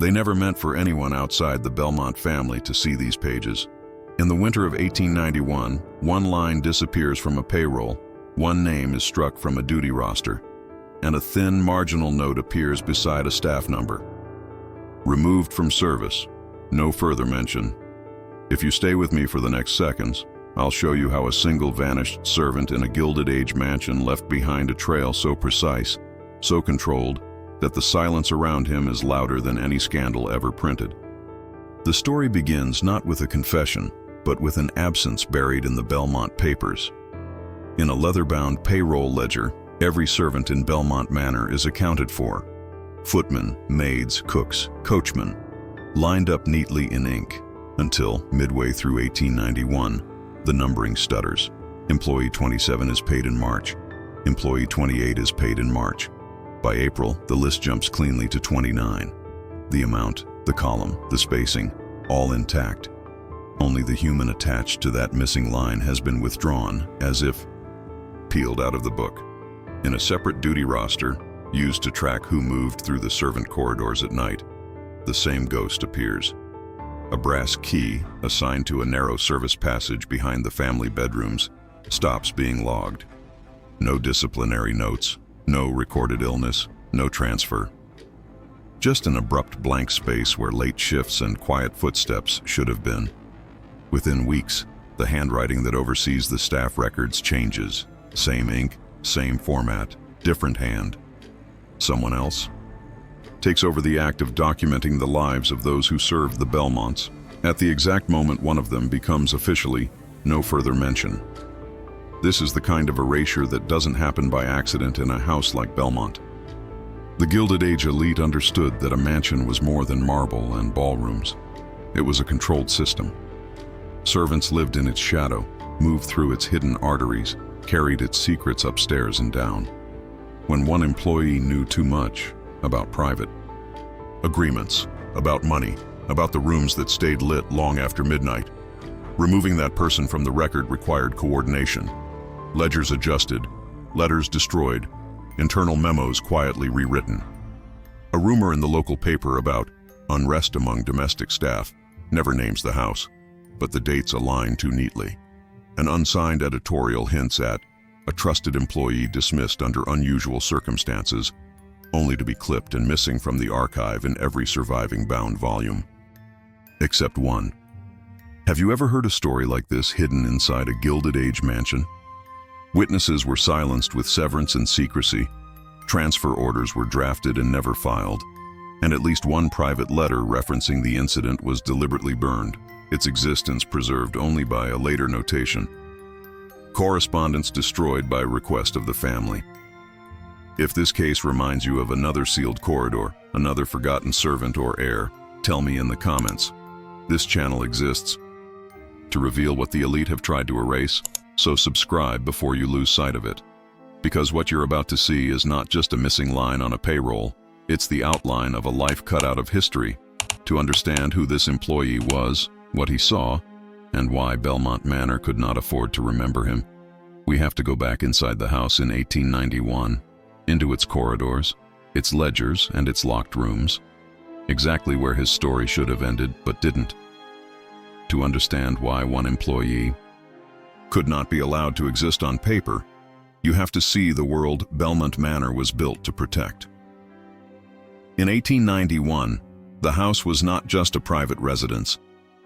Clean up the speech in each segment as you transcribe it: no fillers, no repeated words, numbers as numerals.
They never meant for anyone outside the Belmont family to see these pages. In the winter of 1891, one line disappears from a payroll, one name is struck from a duty roster, and a thin marginal note appears beside a staff number. Removed from service, no further mention. If you stay with me for the next seconds, I'll show you how a single vanished servant in a Gilded Age mansion left behind a trail so precise, so controlled, that the silence around him is louder than any scandal ever printed. The story begins not with a confession, but with an absence buried in the Belmont papers. In a leather-bound payroll ledger, every servant in Belmont Manor is accounted for. Footmen, maids, cooks, coachmen, lined up neatly in ink, until, midway through 1891, the numbering stutters. Employee 27 is paid in March. Employee 28 is paid in March. By April, the list jumps cleanly to 29. The amount, the column, the spacing, all intact. Only the human attached to that missing line has been withdrawn, as if peeled out of the book. In a separate duty roster, used to track who moved through the servant corridors at night, the same ghost appears. A brass key, assigned to a narrow service passage behind the family bedrooms, stops being logged. No disciplinary notes, no recorded illness, no transfer. Just an abrupt blank space where late shifts and quiet footsteps should have been. Within weeks, the handwriting that oversees the staff records changes. Same ink, same format, different hand. Someone else takes over the act of documenting the lives of those who served the Belmonts. At the exact moment one of them becomes officially no further mention. This is the kind of erasure that doesn't happen by accident in a house like Belmont. The Gilded Age elite understood that a mansion was more than marble and ballrooms. It was a controlled system. Servants lived in its shadow, moved through its hidden arteries, carried its secrets upstairs and down. When one employee knew too much about private agreements, about money, about the rooms that stayed lit long after midnight, removing that person from the record required coordination. Ledgers adjusted, letters destroyed, internal memos quietly rewritten. A rumor in the local paper about unrest among domestic staff never names the house, but the dates align too neatly. An unsigned editorial hints at a trusted employee dismissed under unusual circumstances, only to be clipped and missing from the archive in every surviving bound volume. Except one. Have you ever heard a story like this hidden inside a Gilded Age mansion? Witnesses were silenced with severance and secrecy, transfer orders were drafted and never filed, and at least one private letter referencing the incident was deliberately burned, its existence preserved only by a later notation. Correspondence destroyed by request of the family. If this case reminds you of another sealed corridor, another forgotten servant or heir, tell me in the comments. This channel exists to reveal what the elite have tried to erase, so subscribe before you lose sight of it. Because what you're about to see is not just a missing line on a payroll, it's the outline of a life cut out of history. To understand who this employee was, what he saw, and why Belmont Manor could not afford to remember him, we have to go back inside the house in 1891, into its corridors, its ledgers, and its locked rooms, exactly where his story should have ended but didn't. To understand why one employee could not be allowed to exist on paper, you have to see the world Belmont Manor was built to protect. In 1891, the house was not just a private residence.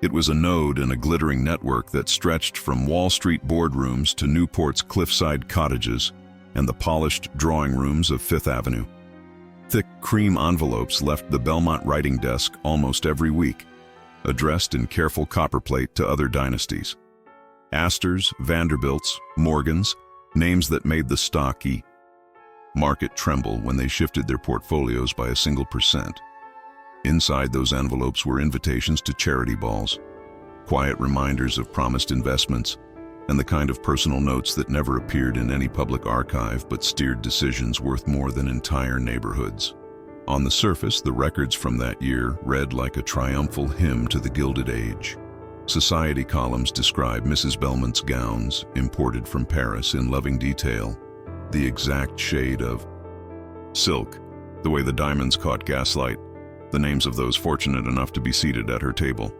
It was a node in a glittering network that stretched from Wall Street boardrooms to Newport's cliffside cottages and the polished drawing rooms of Fifth Avenue. Thick cream envelopes left the Belmont writing desk almost every week, addressed in careful copperplate to other dynasties. Astors, Vanderbilts, Morgans, names that made the stock market tremble when they shifted their portfolios by a single percent. Inside those envelopes were invitations to charity balls, quiet reminders of promised investments, and the kind of personal notes that never appeared in any public archive but steered decisions worth more than entire neighborhoods. On the surface, the records from that year read like a triumphal hymn to the Gilded Age. Society columns describe Mrs. Belmont's gowns, imported from Paris in loving detail, the exact shade of silk, the way the diamonds caught gaslight, the names of those fortunate enough to be seated at her table.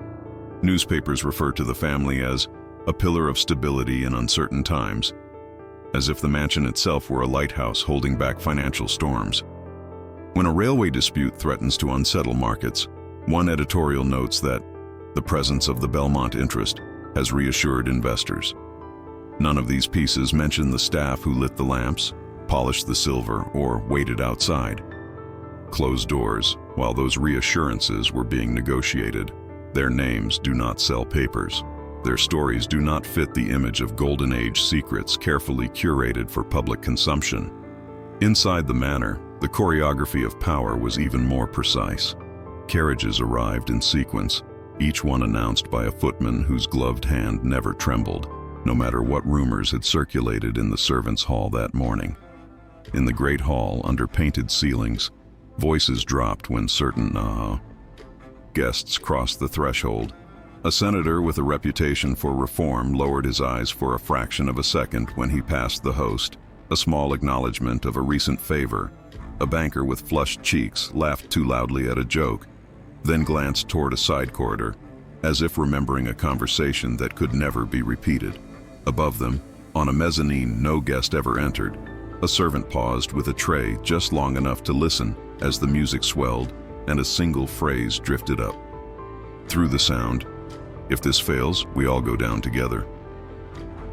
Newspapers refer to the family as a pillar of stability in uncertain times, as if the mansion itself were a lighthouse holding back financial storms. When a railway dispute threatens to unsettle markets, one editorial notes that the presence of the Belmont interest has reassured investors. None of these pieces mention the staff who lit the lamps, polished the silver, or waited outside. Closed doors, while those reassurances were being negotiated, their names do not sell papers. Their stories do not fit the image of Golden Age secrets carefully curated for public consumption. Inside the manor, the choreography of power was even more precise. Carriages arrived in sequence, each one announced by a footman whose gloved hand never trembled, no matter what rumors had circulated in the servants' hall that morning. In the great hall, under painted ceilings, voices dropped when certain guests crossed the threshold. A senator with a reputation for reform lowered his eyes for a fraction of a second when he passed the host, a small acknowledgement of a recent favor. A banker with flushed cheeks laughed too loudly at a joke, then glanced toward a side corridor, as if remembering a conversation that could never be repeated. Above them, on a mezzanine no guest ever entered, a servant paused with a tray just long enough to listen as the music swelled and a single phrase drifted up. Through the sound, "If this fails, we all go down together."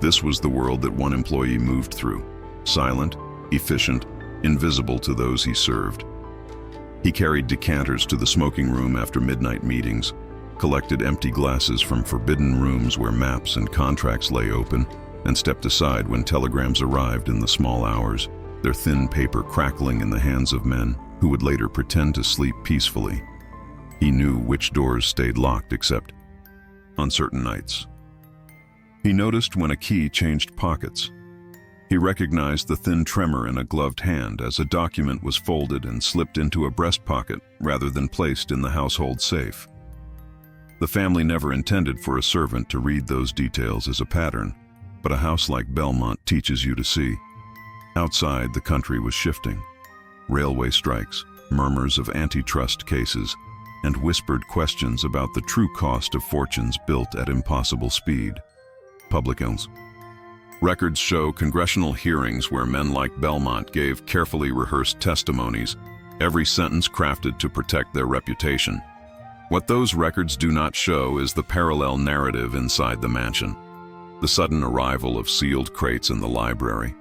This was the world that one employee moved through, silent, efficient, invisible to those he served. He carried decanters to the smoking room after midnight meetings, collected empty glasses from forbidden rooms where maps and contracts lay open, and stepped aside when telegrams arrived in the small hours, their thin paper crackling in the hands of men who would later pretend to sleep peacefully. He knew which doors stayed locked except on certain nights. He noticed when a key changed pockets. He recognized the thin tremor in a gloved hand as a document was folded and slipped into a breast pocket rather than placed in the household safe. The family never intended for a servant to read those details as a pattern, but a house like Belmont teaches you to see. Outside, the country was shifting. Railway strikes, murmurs of antitrust cases, and whispered questions about the true cost of fortunes built at impossible speed. Public ills. Records show congressional hearings where men like Belmont gave carefully rehearsed testimonies, every sentence crafted to protect their reputation. What those records do not show is the parallel narrative inside the mansion. The sudden arrival of sealed crates in the library,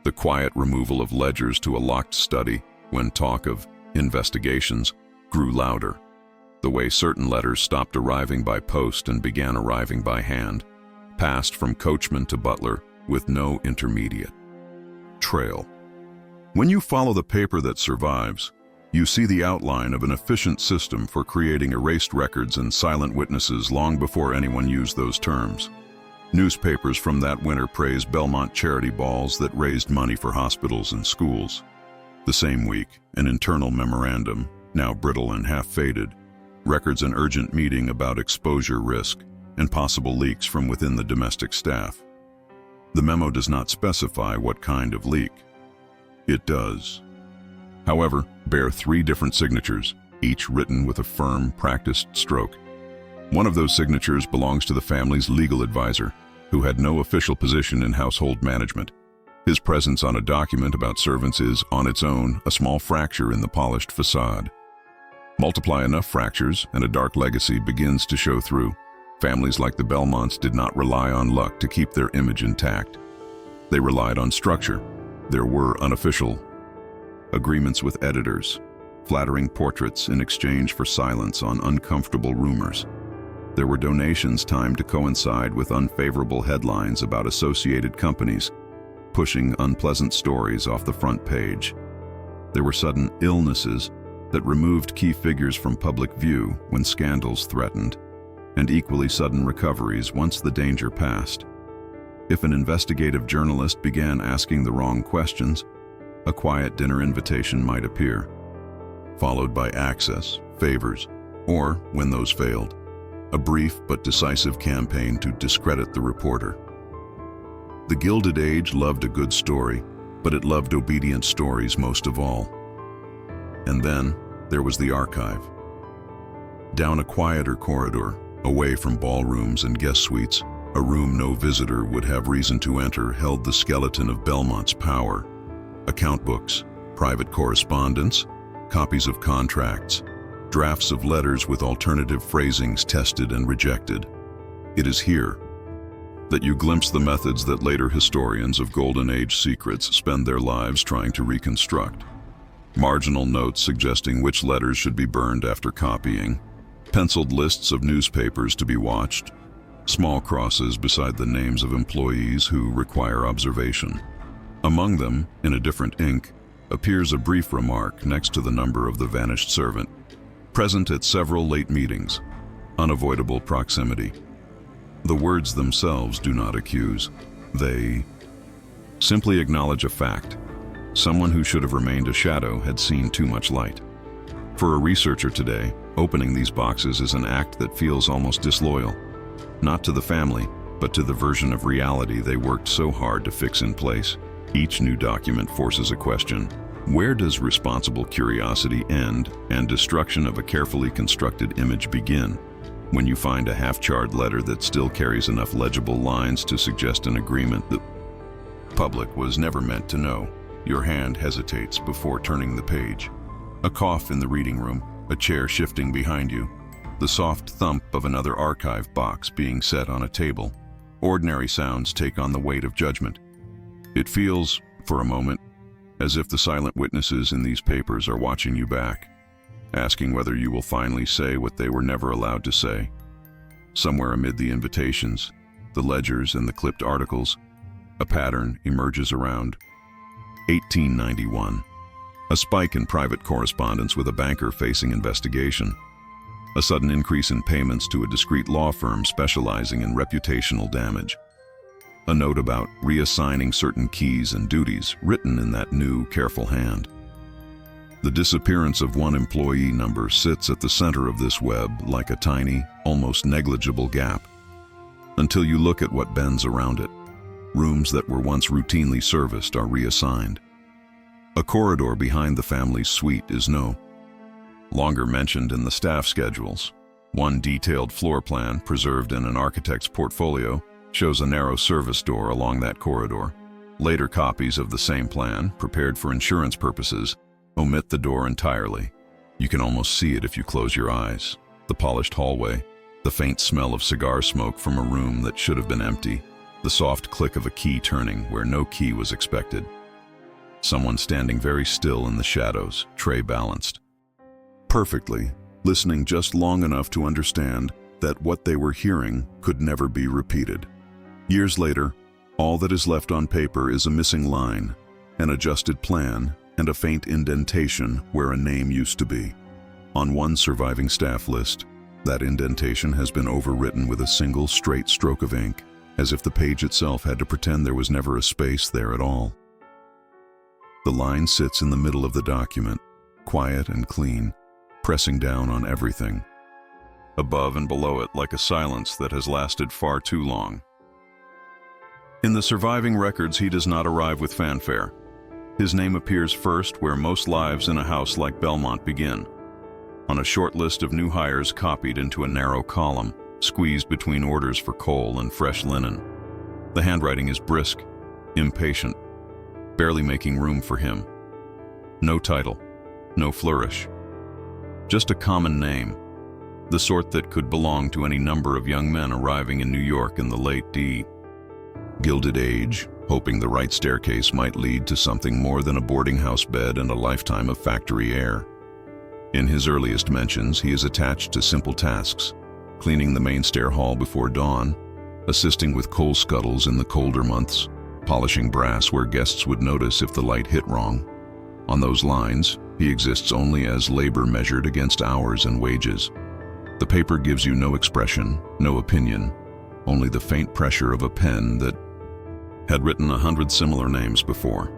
the quiet removal of ledgers to a locked study when talk of investigations grew louder, the way certain letters stopped arriving by post and began arriving by hand, passed from coachman to butler with no intermediate trail. When you follow the paper that survives, you see the outline of an efficient system for creating erased records and silent witnesses long before anyone used those terms. Newspapers from that winter praised Belmont charity balls that raised money for hospitals and schools. The same week, an internal memorandum, now brittle and half-faded, records an urgent meeting about exposure risk and possible leaks from within the domestic staff. The memo does not specify what kind of leak. It does, however, bear 3 different signatures, each written with a firm, practiced stroke. One of those signatures belongs to the family's legal advisor, who had no official position in household management. His presence on a document about servants is, on its own, a small fracture in the polished facade. Multiply enough fractures, and a dark legacy begins to show through. Families like the Belmonts did not rely on luck to keep their image intact. They relied on structure. There were unofficial agreements with editors, flattering portraits in exchange for silence on uncomfortable rumors. There were donations timed to coincide with unfavorable headlines about associated companies, pushing unpleasant stories off the front page. There were sudden illnesses that removed key figures from public view when scandals threatened, and equally sudden recoveries once the danger passed. If an investigative journalist began asking the wrong questions, a quiet dinner invitation might appear, followed by access, favors, or, when those failed, a brief but decisive campaign to discredit the reporter. The Gilded Age loved a good story, but it loved obedient stories most of all. And then there was the archive, Down a quieter corridor, away from ballrooms and guest suites, a room no visitor would have reason to enter held the skeleton of Belmont's power. Account books, private correspondence, copies of contracts, drafts of letters with alternative phrasings tested and rejected. It is here that you glimpse the methods that later historians of Golden Age secrets spend their lives trying to reconstruct. Marginal notes suggesting which letters should be burned after copying, penciled lists of newspapers to be watched, small crosses beside the names of employees who require observation. Among them, in a different ink, appears a brief remark next to the number of the vanished servant, present at several late meetings, unavoidable proximity. The words themselves do not accuse. They simply acknowledge a fact. Someone who should have remained a shadow had seen too much light. For a researcher today, opening these boxes is an act that feels almost disloyal, not to the family, but to the version of reality they worked so hard to fix in place. Each new document forces a question. Where does responsible curiosity end and destruction of a carefully constructed image begin? When you find a half-charred letter that still carries enough legible lines to suggest an agreement the public was never meant to know, your hand hesitates before turning the page. A cough in the reading room, a chair shifting behind you, the soft thump of another archive box being set on a table. Ordinary sounds take on the weight of judgment. It feels, for a moment, as if the silent witnesses in these papers are watching you back, asking whether you will finally say what they were never allowed to say. Somewhere amid the invitations, the ledgers and the clipped articles, a pattern emerges around 1891. A spike in private correspondence with a banker facing investigation. A sudden increase in payments to a discreet law firm specializing in reputational damage. A note about reassigning certain keys and duties written in that new, careful hand. The disappearance of one employee number sits at the center of this web like a tiny, almost negligible gap, until you look at what bends around it. Rooms that were once routinely serviced are reassigned. A corridor behind the family's suite is no longer mentioned in the staff schedules. One detailed floor plan, preserved in an architect's portfolio, shows a narrow service door along that corridor. Later copies of the same plan, prepared for insurance purposes, omit the door entirely. You can almost see it if you close your eyes. The polished hallway, the faint smell of cigar smoke from a room that should have been empty, the soft click of a key turning where no key was expected. Someone standing very still in the shadows, tray balanced. Perfectly, listening just long enough to understand that what they were hearing could never be repeated. Years later, all that is left on paper is a missing line, an adjusted plan, and a faint indentation where a name used to be. On one surviving staff list, that indentation has been overwritten with a single straight stroke of ink, as if the page itself had to pretend there was never a space there at all. The line sits in the middle of the document, quiet and clean, pressing down on everything. Above and below it, like a silence that has lasted far too long. In the surviving records, he does not arrive with fanfare. His name appears first where most lives in a house like Belmont begin, on a short list of new hires copied into a narrow column, squeezed between orders for coal and fresh linen. The handwriting is brisk, impatient, barely making room for him. No title, no flourish. Just a common name, the sort that could belong to any number of young men arriving in New York in the late Gilded Age, hoping the right staircase might lead to something more than a boarding house bed and a lifetime of factory air. In his earliest mentions, he is attached to simple tasks, cleaning the main stair hall before dawn, assisting with coal scuttles in the colder months, polishing brass where guests would notice if the light hit wrong. On those lines, he exists only as labor measured against hours and wages. The paper gives you no expression, no opinion, only the faint pressure of a pen that had written 100 similar names before.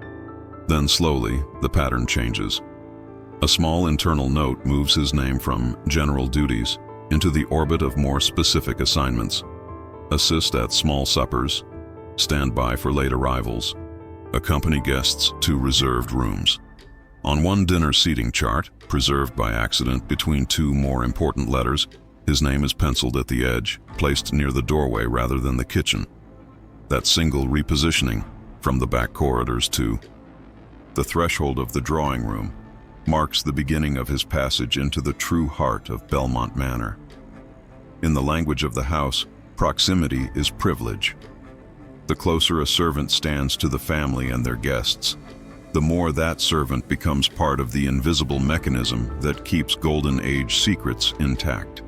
Then slowly, the pattern changes. A small internal note moves his name from general duties into the orbit of more specific assignments. Assist at small suppers, stand by for late arrivals, accompany guests to reserved rooms. On one dinner seating chart, preserved by accident between two more important letters, his name is penciled at the edge, placed near the doorway rather than the kitchen. That single repositioning, from the back corridors to the threshold of the drawing room, marks the beginning of his passage into the true heart of Belmont Manor. In the language of the house, proximity is privilege. The closer a servant stands to the family and their guests, the more that servant becomes part of the invisible mechanism that keeps Golden Age secrets intact.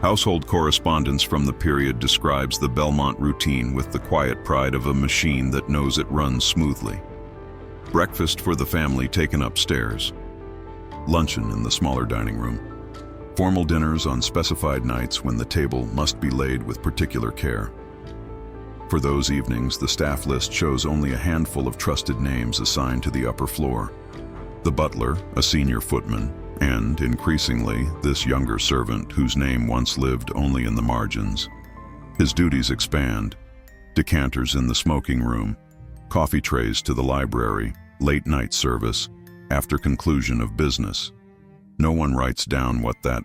Household correspondence from the period describes the Belmont routine with the quiet pride of a machine that knows it runs smoothly. Breakfast for the family taken upstairs. Luncheon in the smaller dining room. Formal dinners on specified nights when the table must be laid with particular care. For those evenings, the staff list shows only a handful of trusted names assigned to the upper floor. The butler, a senior footman, and, increasingly, this younger servant whose name once lived only in the margins. His duties expand. Decanters in the smoking room, coffee trays to the library, late-night service, after conclusion of business. No one writes down what that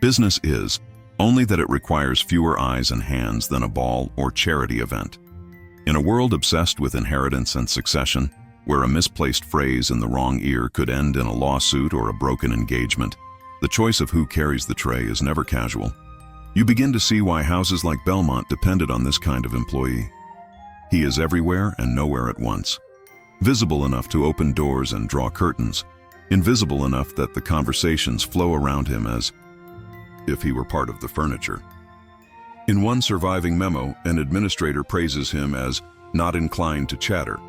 business is, only that it requires fewer eyes and hands than a ball or charity event. In a world obsessed with inheritance and succession, where a misplaced phrase in the wrong ear could end in a lawsuit or a broken engagement, the choice of who carries the tray is never casual. You begin to see why houses like Belmont depended on this kind of employee. He is everywhere and nowhere at once. Visible enough to open doors and draw curtains, invisible enough that the conversations flow around him as if he were part of the furniture. In one surviving memo, an administrator praises him as not inclined to chatter.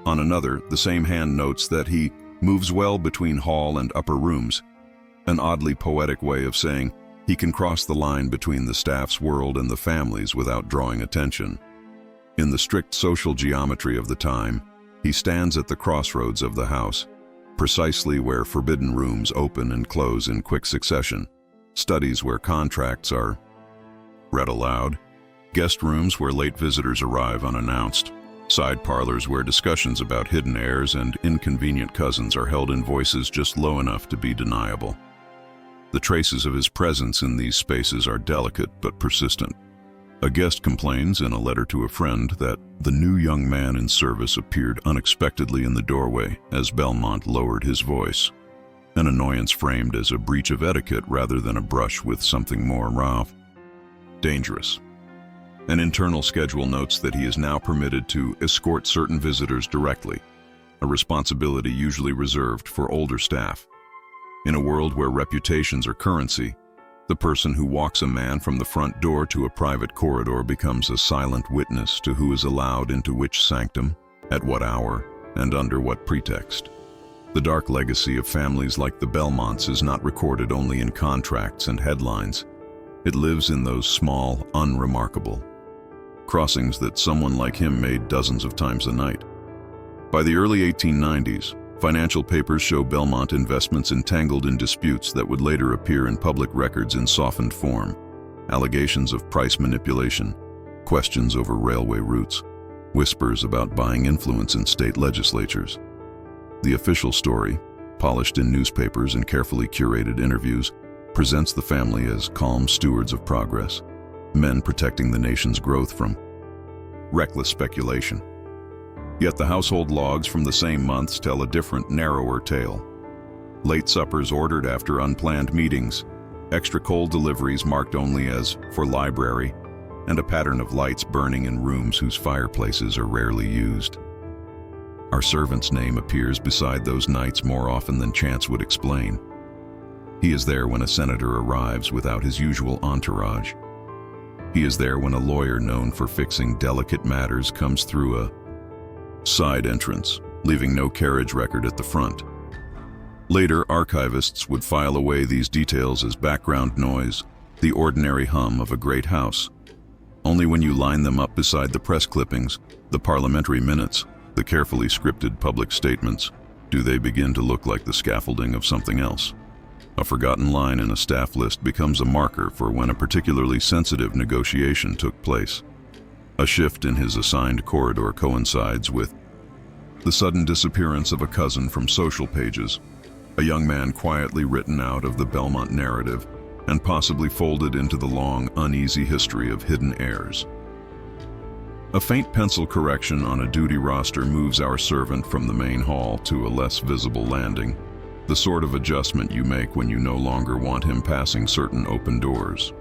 On another, the same hand notes that he moves well between hall and upper rooms, an oddly poetic way of saying he can cross the line between the staff's world and the family's without drawing attention. In the strict social geometry of the time, he stands at the crossroads of the house, precisely where forbidden rooms open and close in quick succession, studies where contracts are read aloud, guest rooms where late visitors arrive unannounced, side parlors where discussions about hidden heirs and inconvenient cousins are held in voices just low enough to be deniable. The traces of his presence in these spaces are delicate but persistent. A guest complains in a letter to a friend that the new young man in service appeared unexpectedly in the doorway as Belmont lowered his voice, an annoyance framed as a breach of etiquette rather than a brush with something more dangerous. An internal schedule notes that he is now permitted to escort certain visitors directly, a responsibility usually reserved for older staff. In a world where reputations are currency, the person who walks a man from the front door to a private corridor becomes a silent witness to who is allowed into which sanctum, at what hour, and under what pretext. The dark legacy of families like the Belmonts is not recorded only in contracts and headlines. It lives in those small, unremarkable crossings that someone like him made dozens of times a night. By the early 1890s, financial papers show Belmont investments entangled in disputes that would later appear in public records in softened form, allegations of price manipulation, questions over railway routes, whispers about buying influence in state legislatures. The official story, polished in newspapers and carefully curated interviews, presents the family as calm stewards of progress, men protecting the nation's growth from reckless speculation. Yet the household logs from the same months tell a different, narrower tale. Late suppers ordered after unplanned meetings, extra coal deliveries marked only as for library, and a pattern of lights burning in rooms whose fireplaces are rarely used. Our servant's name appears beside those nights more often than chance would explain. He is there when a senator arrives without his usual entourage. He is there when a lawyer known for fixing delicate matters comes through a side entrance, leaving no carriage record at the front. Later, archivists would file away these details as background noise, the ordinary hum of a great house. Only when you line them up beside the press clippings, the parliamentary minutes, the carefully scripted public statements, do they begin to look like the scaffolding of something else. A forgotten line in a staff list becomes a marker for when a particularly sensitive negotiation took place. A shift in his assigned corridor coincides with The sudden disappearance of a cousin from social pages, a young man quietly written out of the Belmont narrative and possibly folded into the long, uneasy history of hidden heirs. A faint pencil correction on a duty roster moves our servant from the main hall to a less visible landing, the sort of adjustment you make when you no longer want him passing certain open doors.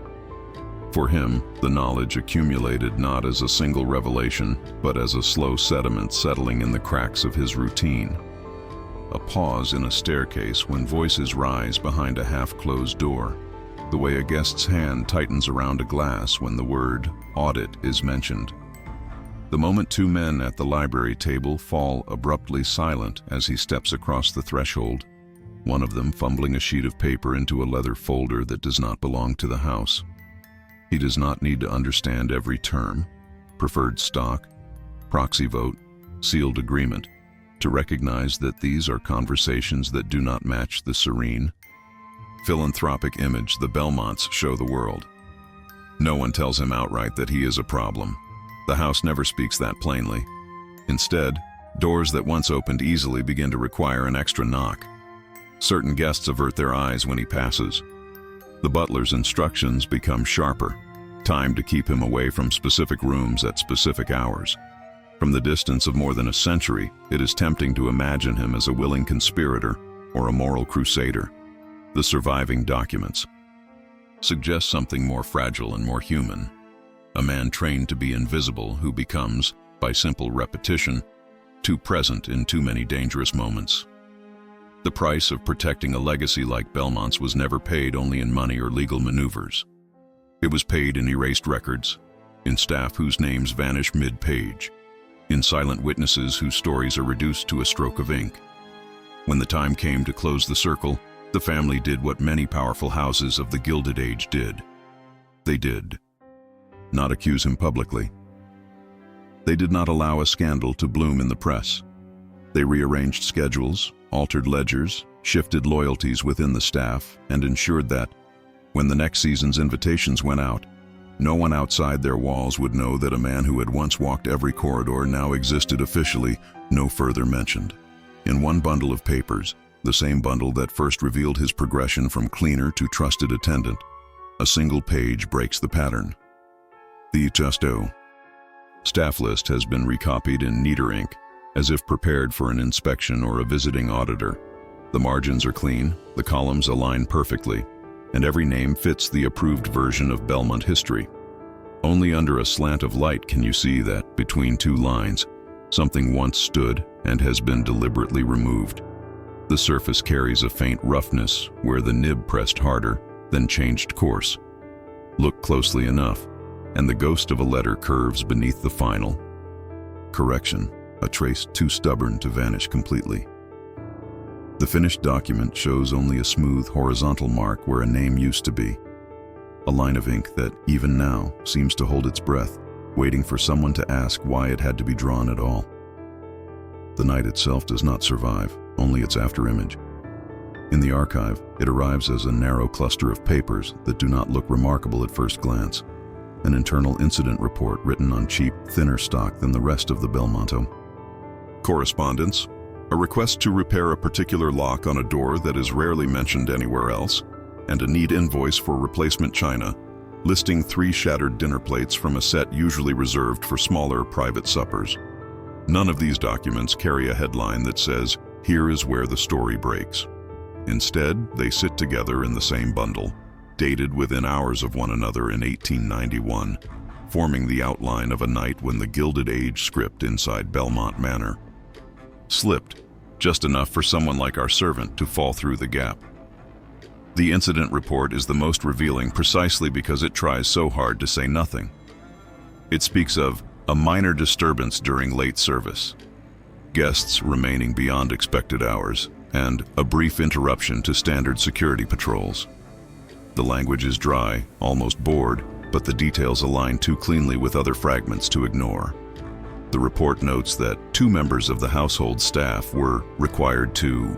For him, the knowledge accumulated not as a single revelation, but as a slow sediment settling in the cracks of his routine. A pause in a staircase when voices rise behind a half-closed door, the way a guest's hand tightens around a glass when the word audit is mentioned. The moment two men at the library table fall abruptly silent as he steps across the threshold, one of them fumbling a sheet of paper into a leather folder that does not belong to the house. He does not need to understand every term, preferred stock, proxy vote, sealed agreement, to recognize that these are conversations that do not match the serene, philanthropic image the Belmonts show the world. No one tells him outright that he is a problem. The house never speaks that plainly. Instead, doors that once opened easily begin to require an extra knock. Certain guests avert their eyes when he passes. The butler's instructions become sharper, time to keep him away from specific rooms at specific hours. From the distance of more than a century, it is tempting to imagine him as a willing conspirator or a moral crusader. The surviving documents suggest something more fragile and more human. A man trained to be invisible who becomes, by simple repetition, too present in too many dangerous moments. The price of protecting a legacy like Belmont's was never paid only in money or legal maneuvers. It was paid in erased records, in staff whose names vanish mid-page, in silent witnesses whose stories are reduced to a stroke of ink. When the time came to close the circle, the family did what many powerful houses of the Gilded Age did. They did not accuse him publicly. They did not allow a scandal to bloom in the press. They rearranged schedules, altered ledgers, shifted loyalties within the staff, and ensured that, when the next season's invitations went out, no one outside their walls would know that a man who had once walked every corridor now existed officially, no further mentioned. In one bundle of papers, the same bundle that first revealed his progression from cleaner to trusted attendant, a single page breaks the pattern. The Justo staff list has been recopied in neater ink, as if prepared for an inspection or a visiting auditor. The margins are clean, the columns align perfectly, and every name fits the approved version of Belmont history. Only under a slant of light can you see that, between two lines, something once stood and has been deliberately removed. The surface carries a faint roughness where the nib pressed harder, then changed course. Look closely enough, and the ghost of a letter curves beneath the final correction, a trace too stubborn to vanish completely. The finished document shows only a smooth horizontal mark where a name used to be, a line of ink that, even now, seems to hold its breath, waiting for someone to ask why it had to be drawn at all. The night itself does not survive, only its afterimage. In the archive, it arrives as a narrow cluster of papers that do not look remarkable at first glance, an internal incident report written on cheap, thinner stock than the rest of the Belmonto. Correspondence, a request to repair a particular lock on a door that is rarely mentioned anywhere else, and a neat invoice for replacement china, listing 3 shattered dinner plates from a set usually reserved for smaller private suppers. None of these documents carry a headline that says, "Here is where the story breaks." Instead, they sit together in the same bundle, dated within hours of one another in 1891, forming the outline of a night when the Gilded Age script inside Belmont Manor slipped, just enough for someone like our servant to fall through the gap. The incident report is the most revealing precisely because it tries so hard to say nothing. It speaks of a minor disturbance during late service, guests remaining beyond expected hours, and a brief interruption to standard security patrols. The language is dry, almost bored, but the details align too cleanly with other fragments to ignore. The report notes that 2 members of the household staff were required to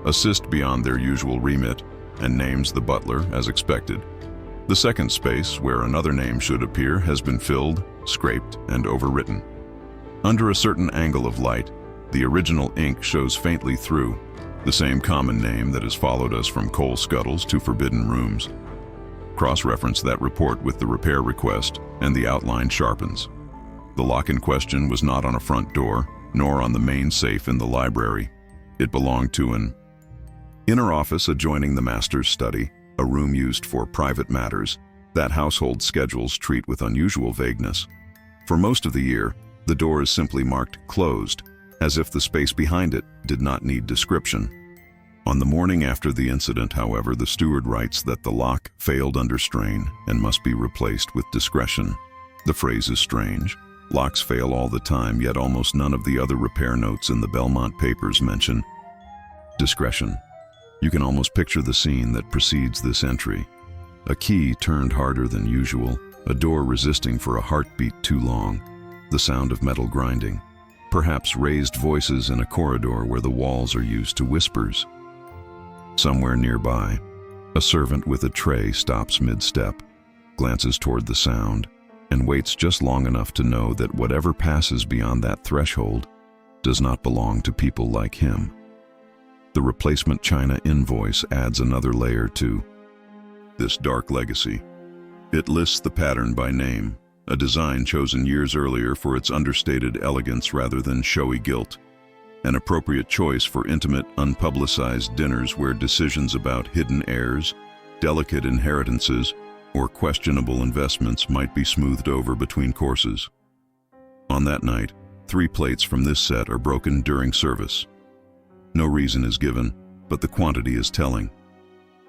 assist beyond their usual remit, and names the butler as expected. The second space, where another name should appear, has been filled, scraped, and overwritten. Under a certain angle of light, The original ink shows faintly through, the same common name that has followed us from coal scuttles to forbidden rooms. Cross-reference that report with the repair request, and the outline sharpens. The lock in question was not on a front door, nor on the main safe in the library. It belonged to an inner office adjoining the master's study, a room used for private matters that household schedules treat with unusual vagueness. For most of the year, the door is simply marked closed, as if the space behind it did not need description. On the morning after the incident, however, the steward writes that the lock failed under strain and must be replaced with discretion. The phrase is strange. Locks fail all the time, yet almost none of the other repair notes in the Belmont papers mention discretion. You can almost picture the scene that precedes this entry. A key turned harder than usual, a door resisting for a heartbeat too long, the sound of metal grinding, perhaps raised voices in a corridor where the walls are used to whispers. Somewhere nearby, a servant with a tray stops mid-step, glances toward the sound, and waits just long enough to know that whatever passes beyond that threshold does not belong to people like him. The replacement china invoice adds another layer to this dark legacy. It lists the pattern by name, a design chosen years earlier for its understated elegance rather than showy gilt, an appropriate choice for intimate, unpublicized dinners where decisions about hidden heirs, delicate inheritances, or questionable investments might be smoothed over between courses. On that night, 3 plates from this set are broken during service. No reason is given, but the quantity is telling.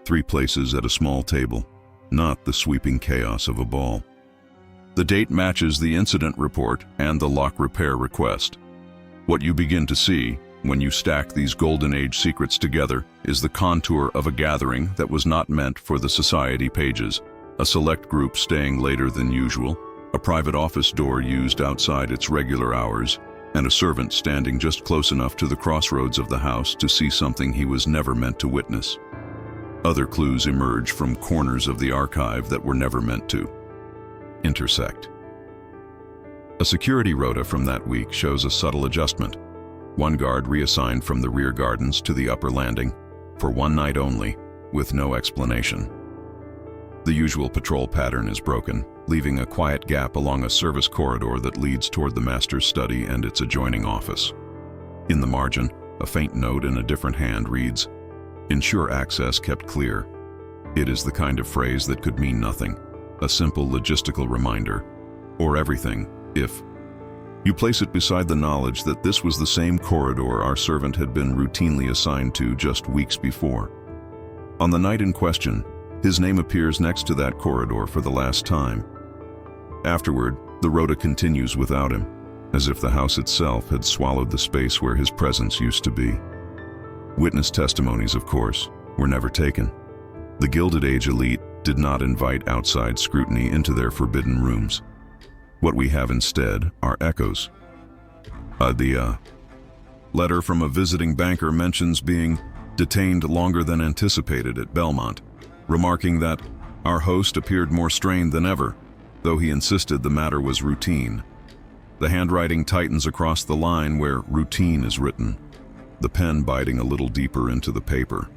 3 places at a small table, not the sweeping chaos of a ball. The date matches the incident report and the lock repair request. What you begin to see, when you stack these Golden Age secrets together, is the contour of a gathering that was not meant for the society pages. A select group staying later than usual, a private office door used outside its regular hours, and a servant standing just close enough to the crossroads of the house to see something he was never meant to witness. Other clues emerge from corners of the archive that were never meant to intersect. A security rota from that week shows a subtle adjustment. 1 guard reassigned from the rear gardens to the upper landing, for 1 night only, with no explanation. The usual patrol pattern is broken, leaving a quiet gap along a service corridor that leads toward the master's study and its adjoining office. In the margin, a faint note in a different hand reads, "Ensure access kept clear." It is the kind of phrase that could mean nothing, a simple logistical reminder, or everything, if you place it beside the knowledge that this was the same corridor our servant had been routinely assigned to just weeks before. On the night in question, his name appears next to that corridor for the last time. Afterward, the rota continues without him, as if the house itself had swallowed the space where his presence used to be. Witness testimonies, of course, were never taken. The Gilded Age elite did not invite outside scrutiny into their forbidden rooms. What we have instead are echoes. The letter from a visiting banker mentions being detained longer than anticipated at Belmont, remarking that our host appeared more strained than ever, though he insisted the matter was routine. The handwriting tightens across the line where routine is written, the pen biting a little deeper into the paper.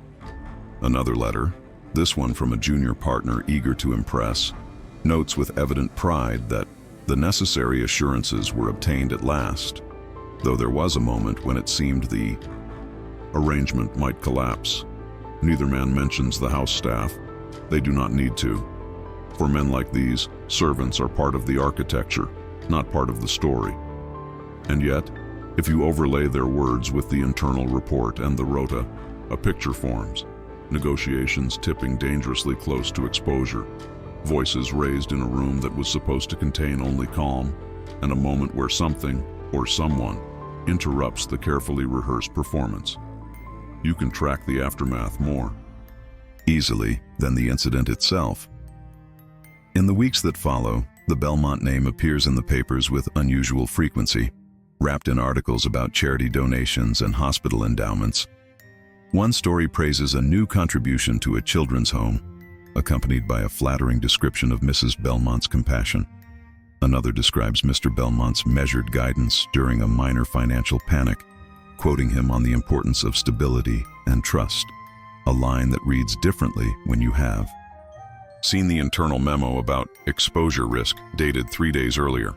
Another letter, this one from a junior partner eager to impress, notes with evident pride that the necessary assurances were obtained at last, though there was a moment when it seemed the arrangement might collapse. Neither man mentions the house staff. They do not need to. For men like these, servants are part of the architecture, not part of the story. And yet, if you overlay their words with the internal report and the rota, a picture forms. Negotiations tipping dangerously close to exposure. Voices raised in a room that was supposed to contain only calm, and a moment where something, or someone, interrupts the carefully rehearsed performance. You can track the aftermath more easily than the incident itself. In the weeks that follow, the Belmont name appears in the papers with unusual frequency, wrapped in articles about charity donations and hospital endowments. One story praises a new contribution to a children's home, accompanied by a flattering description of Mrs. Belmont's compassion. Another describes Mr. Belmont's measured guidance during a minor financial panic, quoting him on the importance of stability and trust, a line that reads differently when you have seen the internal memo about exposure risk dated 3 days earlier.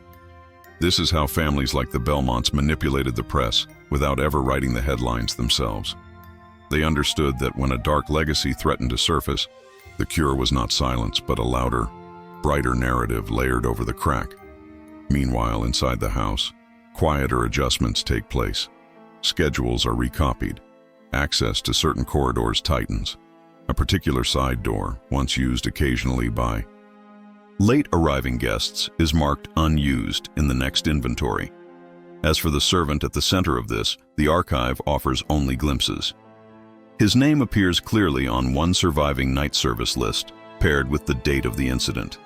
This is how families like the Belmonts manipulated the press without ever writing the headlines themselves. They understood that when a dark legacy threatened to surface, the cure was not silence, but a louder, brighter narrative layered over the crack. Meanwhile, inside the house, quieter adjustments take place. Schedules are recopied. Access to certain corridors tightens. A particular side door, once used occasionally by late arriving guests, is marked unused in the next inventory. As for the servant at the center of this, the archive offers only glimpses. His name appears clearly on one surviving night service list, paired with the date of the incident.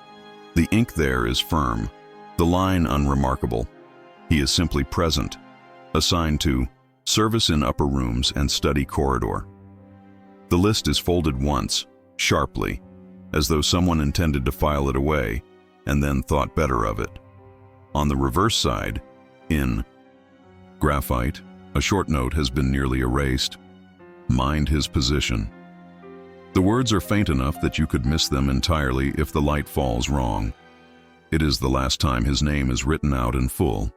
The ink there is firm, the line unremarkable. He is simply present, assigned to service in upper rooms and study corridor. The list is folded once, sharply, as though someone intended to file it away and then thought better of it. On the reverse side, in graphite, a short note has been nearly erased. Mind his position. The words are faint enough that you could miss them entirely if the light falls wrong. It is the last time his name is written out in full.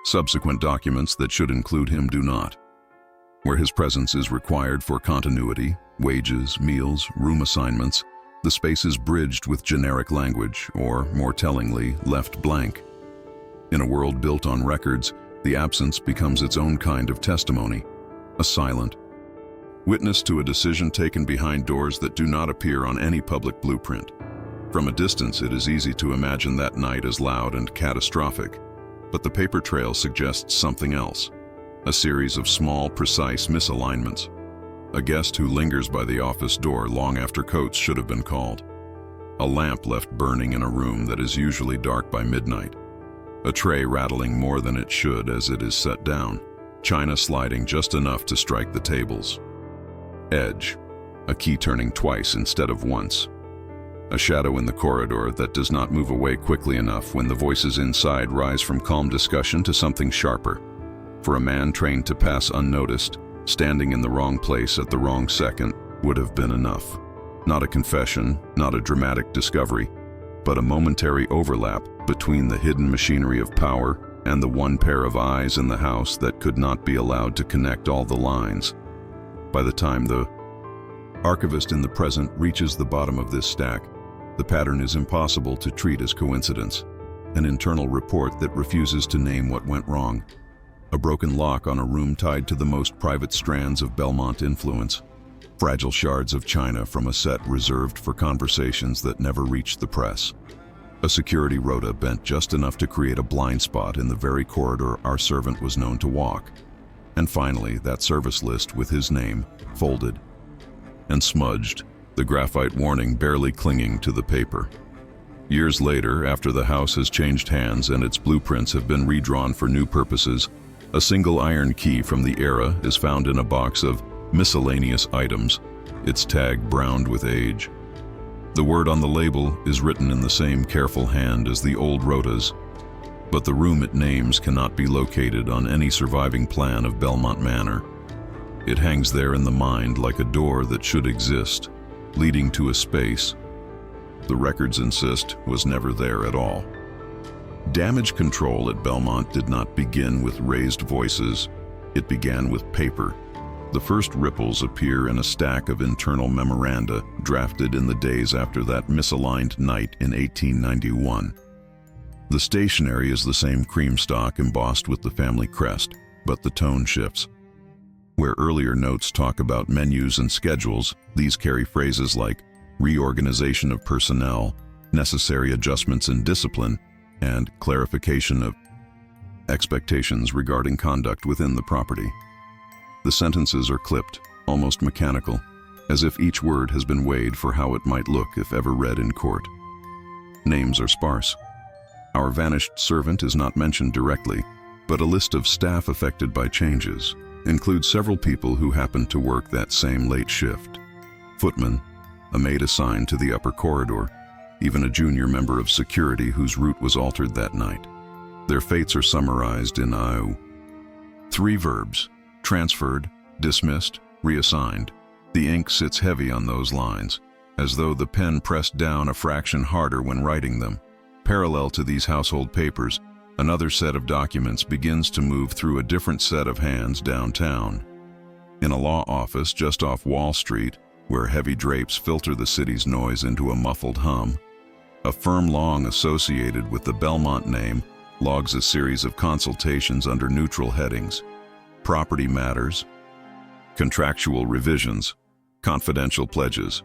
Subsequent documents that should include him do not. Where his presence is required for continuity, wages, meals, room assignments, the space is bridged with generic language, or, more tellingly, left blank. In a world built on records, the absence becomes its own kind of testimony, a silent witness to a decision taken behind doors that do not appear on any public blueprint. From a distance, it is easy to imagine that night as loud and catastrophic, but the paper trail suggests something else. A series of small, precise misalignments. A guest who lingers by the office door long after coats should have been called. A lamp left burning in a room that is usually dark by midnight. A tray rattling more than it should as it is set down. China sliding just enough to strike the tables. Edge. A key turning twice instead of once. A shadow in the corridor that does not move away quickly enough when the voices inside rise from calm discussion to something sharper. For a man trained to pass unnoticed, standing in the wrong place at the wrong second would have been enough. Not a confession, not a dramatic discovery, but a momentary overlap between the hidden machinery of power and the one pair of eyes in the house that could not be allowed to connect all the lines. By the time the archivist in the present reaches the bottom of this stack, the pattern is impossible to treat as coincidence. An internal report that refuses to name what went wrong. A broken lock on a room tied to the most private strands of Belmont influence. Fragile shards of china from a set reserved for conversations that never reached the press. A security rota bent just enough to create a blind spot in the very corridor our servant was known to walk. And finally, that service list with his name, folded and smudged, the graphite warning barely clinging to the paper. Years later, after the house has changed hands and its blueprints have been redrawn for new purposes, a single iron key from the era is found in a box of miscellaneous items, its tag browned with age. The word on the label is written in the same careful hand as the old rotas, but the room it names cannot be located on any surviving plan of Belmont Manor. It hangs there in the mind like a door that should exist, leading to a space the records insist was never there at all. Damage control at Belmont did not begin with raised voices. It began with paper. The first ripples appear in a stack of internal memoranda drafted in the days after that misaligned night in 1891. The stationery is the same cream stock embossed with the family crest, but the tone shifts. Where earlier notes talk about menus and schedules, these carry phrases like reorganization of personnel, necessary adjustments in discipline, and clarification of expectations regarding conduct within the property. The sentences are clipped, almost mechanical, as if each word has been weighed for how it might look if ever read in court. Names are sparse. Our vanished servant is not mentioned directly, but a list of staff affected by changes includes several people who happened to work that same late shift. Footman, a maid assigned to the upper corridor, even a junior member of security whose route was altered that night. Their fates are summarized in 3 verbs: Transferred, dismissed, reassigned. The ink sits heavy on those lines, as though the pen pressed down a fraction harder when writing them. Parallel to these household papers, another set of documents begins to move through a different set of hands downtown. In a law office just off Wall Street, where heavy drapes filter the city's noise into a muffled hum, a firm long associated with the Belmont name logs a series of consultations under neutral headings: property matters, contractual revisions, confidential pledges.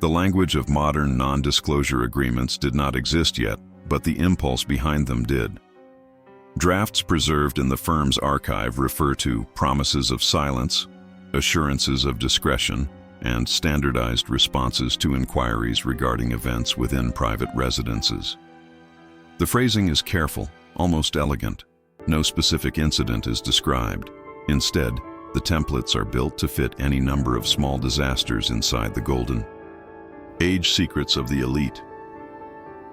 The language of modern non-disclosure agreements did not exist yet, but the impulse behind them did. Drafts preserved in the firm's archive refer to promises of silence, assurances of discretion, and standardized responses to inquiries regarding events within private residences. The phrasing is careful, almost elegant. No specific incident is described. Instead, the templates are built to fit any number of small disasters inside the golden age secrets of the elite.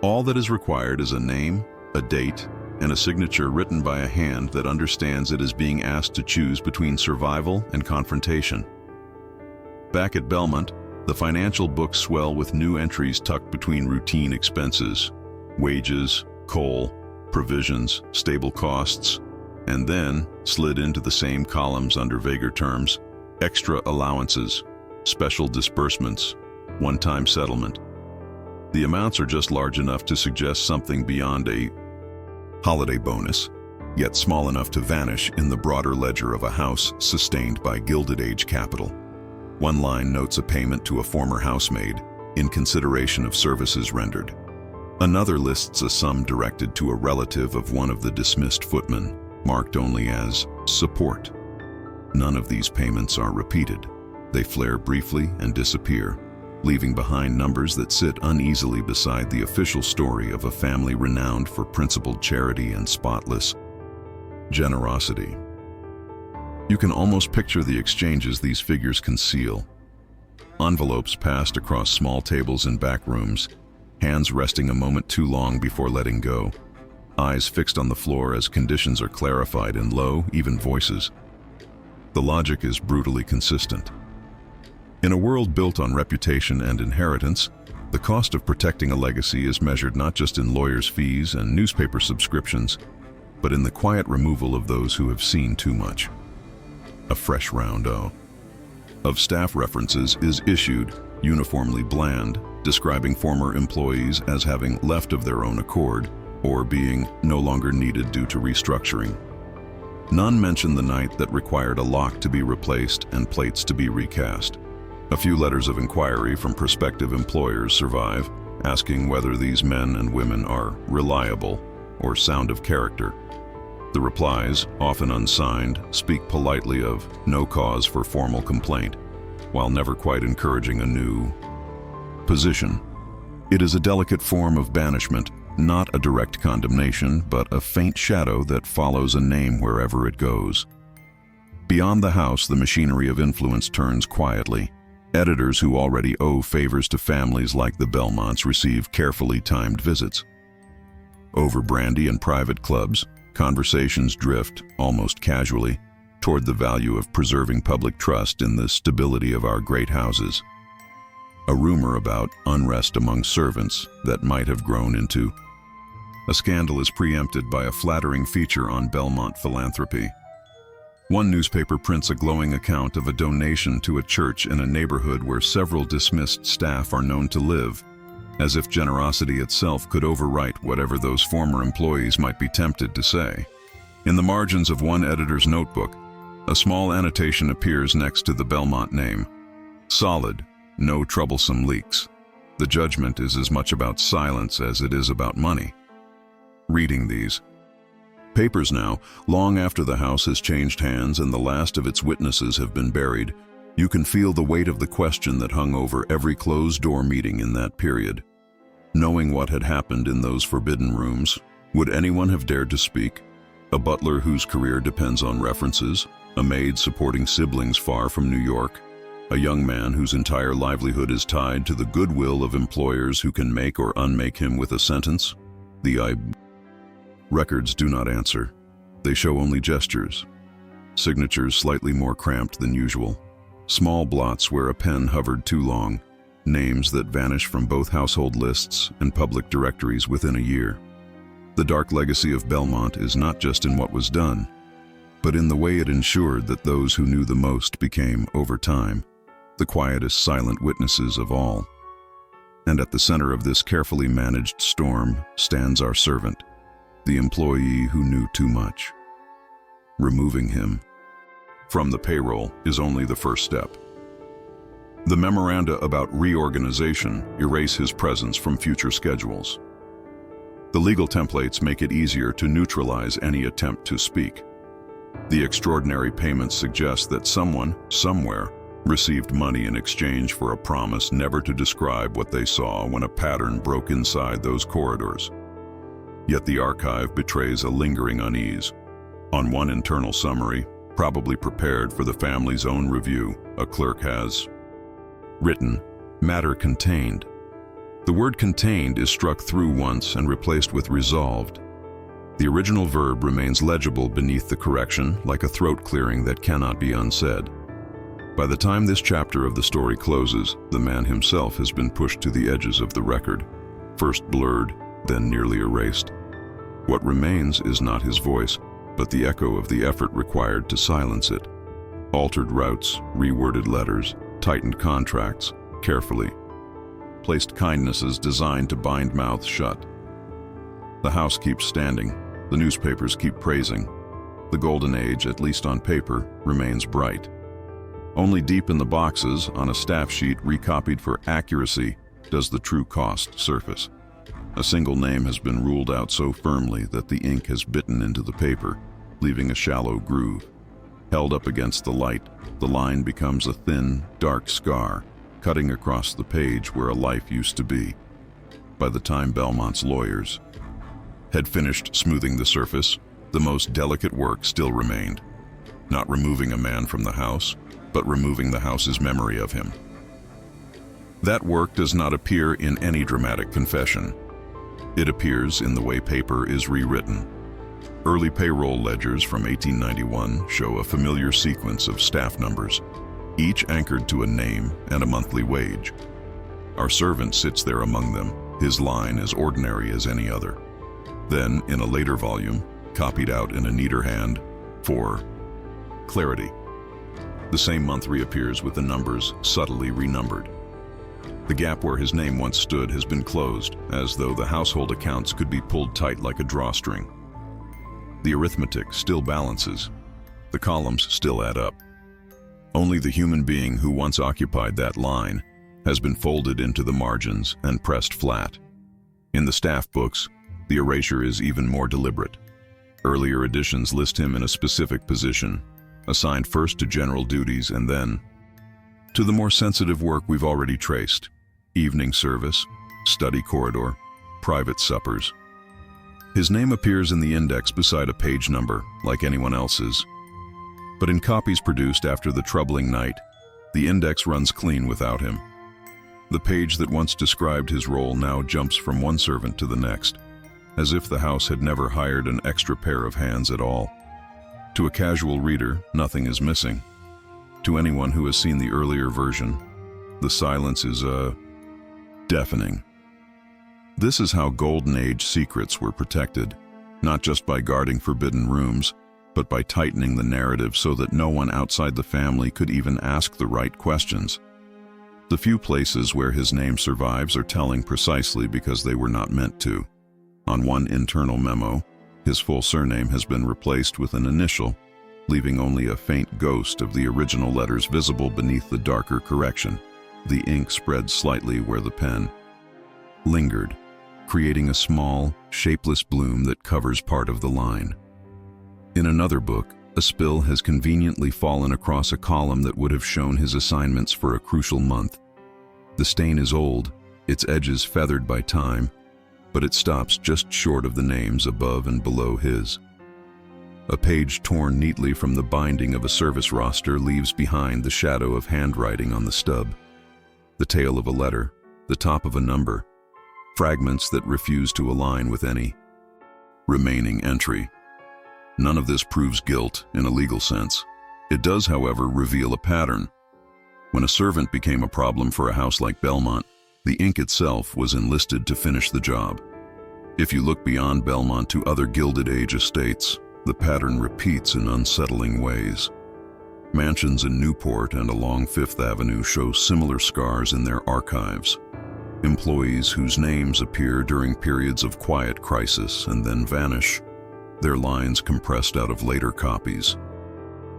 All that is required is a name, a date, and a signature written by a hand that understands it is being asked to choose between survival and confrontation. Back at Belmont, the financial books swell with new entries tucked between routine expenses: wages, coal, provisions, stable costs, and then, slid into the same columns under vaguer terms, extra allowances, special disbursements, one-time settlement. The amounts are just large enough to suggest something beyond a holiday bonus, yet small enough to vanish in the broader ledger of a house sustained by Gilded Age capital. One line notes a payment to a former housemaid in consideration of services rendered. Another lists a sum directed to a relative of one of the dismissed footmen, marked only as support. None of these payments are repeated. They flare briefly and disappear, leaving behind numbers that sit uneasily beside the official story of a family renowned for principled charity and spotless generosity. You can almost picture the exchanges these figures conceal. Envelopes passed across small tables in back rooms, hands resting a moment too long before letting go, eyes fixed on the floor as conditions are clarified in low, even voices. The logic is brutally consistent. In a world built on reputation and inheritance, the cost of protecting a legacy is measured not just in lawyers' fees and newspaper subscriptions, but in the quiet removal of those who have seen too much. A fresh round of staff references is issued, uniformly bland, describing former employees as having left of their own accord or being no longer needed due to restructuring. None mention the night that required a lock to be replaced and plates to be recast. A few letters of inquiry from prospective employers survive, asking whether these men and women are reliable or sound of character. The replies, often unsigned, speak politely of no cause for formal complaint, while never quite encouraging a new position. It is a delicate form of banishment, not a direct condemnation, but a faint shadow that follows a name wherever it goes. Beyond the house, the machinery of influence turns quietly. Editors who already owe favors to families like the Belmonts receive carefully timed visits. Over brandy and private clubs, conversations drift, almost casually, toward the value of preserving public trust in the stability of our great houses. A rumor about unrest among servants that might have grown into a scandal is preempted by a flattering feature on Belmont philanthropy. One newspaper prints a glowing account of a donation to a church in a neighborhood where several dismissed staff are known to live, as if generosity itself could overwrite whatever those former employees might be tempted to say. In the margins of one editor's notebook, a small annotation appears next to the Belmont name. Solid, no troublesome leaks. The judgment is as much about silence as it is about money. Reading these papers now, long after the house has changed hands and the last of its witnesses have been buried, you can feel the weight of the question that hung over every closed-door meeting in that period. Knowing what had happened in those forbidden rooms, would anyone have dared to speak? A butler whose career depends on references, a maid supporting siblings far from New York, a young man whose entire livelihood is tied to the goodwill of employers who can make or unmake him with a sentence? The records do not answer. They show only gestures. signatures slightly more cramped than usual, small blots where a pen hovered too long, names that vanish from both household lists and public directories within a year. The dark legacy of Belmont is not just in what was done, but in the way it ensured that those who knew the most became, over time, the quietest silent witnesses of all. And at the center of this carefully managed storm stands our servant, the employee who knew too much. Removing him from the payroll is only the first step. The memoranda about reorganization erase his presence from future schedules. The legal templates make it easier to neutralize any attempt to speak. The extraordinary payments suggest that someone, somewhere, received money in exchange for a promise never to describe what they saw when a pattern broke inside those corridors. Yet the archive betrays a lingering unease. On one internal summary, probably prepared for the family's own review, a clerk has written, "Matter contained." The word contained is struck through once and replaced with resolved. The original verb remains legible beneath the correction, like a throat clearing that cannot be unsaid. By the time this chapter of the story closes, the man himself has been pushed to the edges of the record, first blurred, then nearly erased. What remains is not his voice, but the echo of the effort required to silence it. Altered routes, reworded letters, tightened contracts, carefully placed kindnesses designed to bind mouths shut. The house keeps standing, the newspapers keep praising. The golden age, at least on paper, remains bright. Only deep in the boxes, on a staff sheet recopied for accuracy, does the true cost surface. A single name has been ruled out so firmly that the ink has bitten into the paper, leaving a shallow groove. Held up against the light, the line becomes a thin, dark scar, cutting across the page where a life used to be. By the time Belmont's lawyers had finished smoothing the surface, the most delicate work still remained. Not removing a man from the house, but removing the house's memory of him. That work does not appear in any dramatic confession. It appears in the way paper is rewritten. Early payroll ledgers from 1891 show a familiar sequence of staff numbers, each anchored to a name and a monthly wage. Our servant sits there among them, his line as ordinary as any other. Then, in a later volume, copied out in a neater hand, for clarity, the same month reappears with the numbers subtly renumbered. The gap where his name once stood has been closed, as though the household accounts could be pulled tight like a drawstring. The arithmetic still balances. The columns still add up. Only the human being who once occupied that line has been folded into the margins and pressed flat. In the staff books, the erasure is even more deliberate. Earlier editions list him in a specific position, assigned first to general duties and then to the more sensitive work we've already traced: evening service, study corridor, private suppers. His name appears in the index beside a page number, like anyone else's. But in copies produced after the troubling night, the index runs clean without him. The page that once described his role now jumps from one servant to the next, as if the house had never hired an extra pair of hands at all. To a casual reader, nothing is missing. To anyone who has seen the earlier version, the silence is deafening. This is how Golden Age secrets were protected, not just by guarding forbidden rooms, but by tightening the narrative so that no one outside the family could even ask the right questions. The few places where his name survives are telling precisely because they were not meant to. On one internal memo, his full surname has been replaced with an initial, leaving only a faint ghost of the original letters visible beneath the darker correction. The ink spread slightly where the pen lingered, creating a small, shapeless bloom that covers part of the line. In another book, a spill has conveniently fallen across a column that would have shown his assignments for a crucial month. The stain is old, its edges feathered by time, but it stops just short of the names above and below his. A page torn neatly from the binding of a service roster leaves behind the shadow of handwriting on the stub, the tail of a letter, the top of a number, fragments that refuse to align with any remaining entry. None of this proves guilt in a legal sense. It does, however, reveal a pattern. When a servant became a problem for a house like Belmont, the ink itself was enlisted to finish the job. If you look beyond Belmont to other Gilded Age estates, the pattern repeats in unsettling ways. Mansions in Newport and along Fifth Avenue show similar scars in their archives. Employees whose names appear during periods of quiet crisis and then vanish, their lines compressed out of later copies.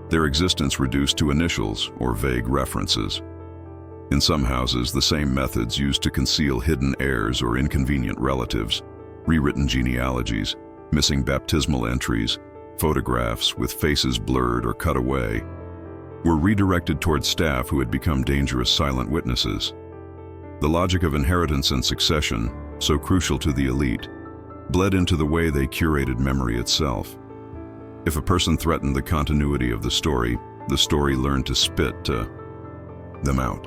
Their existence reduced to initials or vague references. In some houses, the same methods used to conceal hidden heirs or inconvenient relatives, rewritten genealogies, missing baptismal entries, photographs with faces blurred or cut away, were redirected towards staff who had become dangerous silent witnesses. The logic of inheritance and succession, so crucial to the elite, bled into the way they curated memory itself. If a person threatened the continuity of the story learned to spit them out.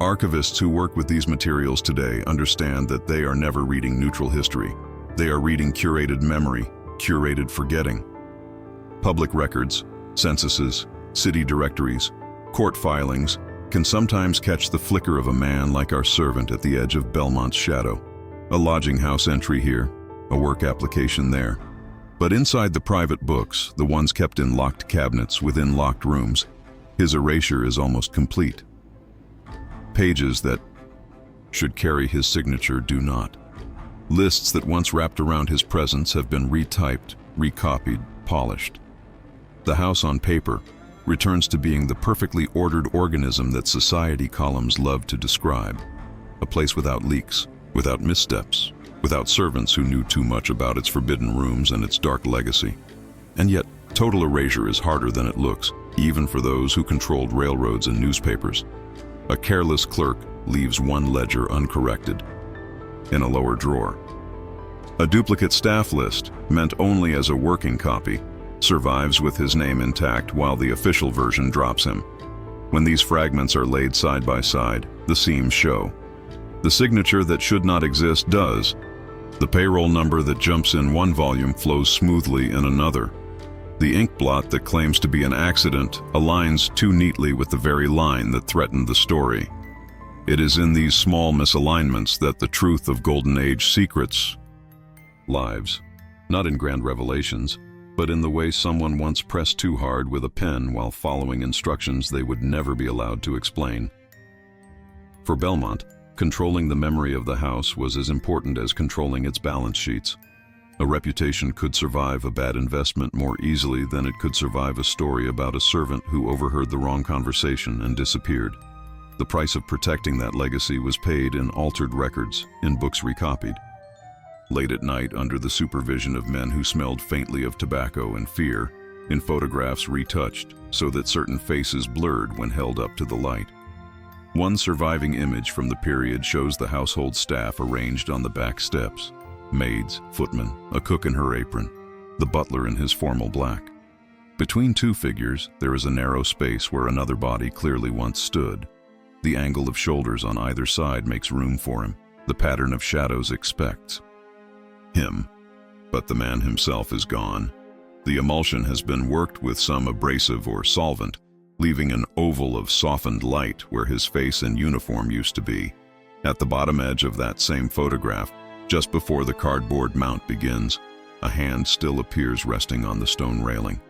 Archivists who work with these materials today understand that they are never reading neutral history. They are reading curated memory, curated forgetting. Public records, censuses, city directories, court filings can sometimes catch the flicker of a man like our servant at the edge of Belmont's shadow. A lodging house entry here, a work application there. But inside the private books, the ones kept in locked cabinets within locked rooms, his erasure is almost complete. Pages that should carry his signature do not. Lists that once wrapped around his presence have been retyped, recopied, polished. The house on paper returns to being the perfectly ordered organism that society columns love to describe. A place without leaks, without missteps, without servants who knew too much about its forbidden rooms and its dark legacy. And yet, total erasure is harder than it looks, even for those who controlled railroads and newspapers. A careless clerk leaves one ledger uncorrected in a lower drawer. A duplicate staff list, meant only as a working copy, survives with his name intact while the official version drops him. When these fragments are laid side by side, the seams show. The signature that should not exist does. The payroll number that jumps in one volume flows smoothly in another. The ink blot that claims to be an accident aligns too neatly with the very line that threatened the story. It is in these small misalignments that the truth of Golden Age secrets lives, not in grand revelations, but in the way someone once pressed too hard with a pen while following instructions they would never be allowed to explain. For Belmont, controlling the memory of the house was as important as controlling its balance sheets. A reputation could survive a bad investment more easily than it could survive a story about a servant who overheard the wrong conversation and disappeared. The price of protecting that legacy was paid in altered records, in books recopied. Late at night, under the supervision of men who smelled faintly of tobacco and fear, in photographs retouched so that certain faces blurred when held up to the light. One surviving image from the period shows the household staff arranged on the back steps. Maids, footmen, a cook in her apron, the butler in his formal black. Between two figures, there is a narrow space where another body clearly once stood. The angle of shoulders on either side makes room for him. The pattern of shadows expects him. But the man himself is gone. The emulsion has been worked with some abrasive or solvent, leaving an oval of softened light where his face and uniform used to be. At the bottom edge of that same photograph, just before the cardboard mount begins, a hand still appears resting on the stone railing.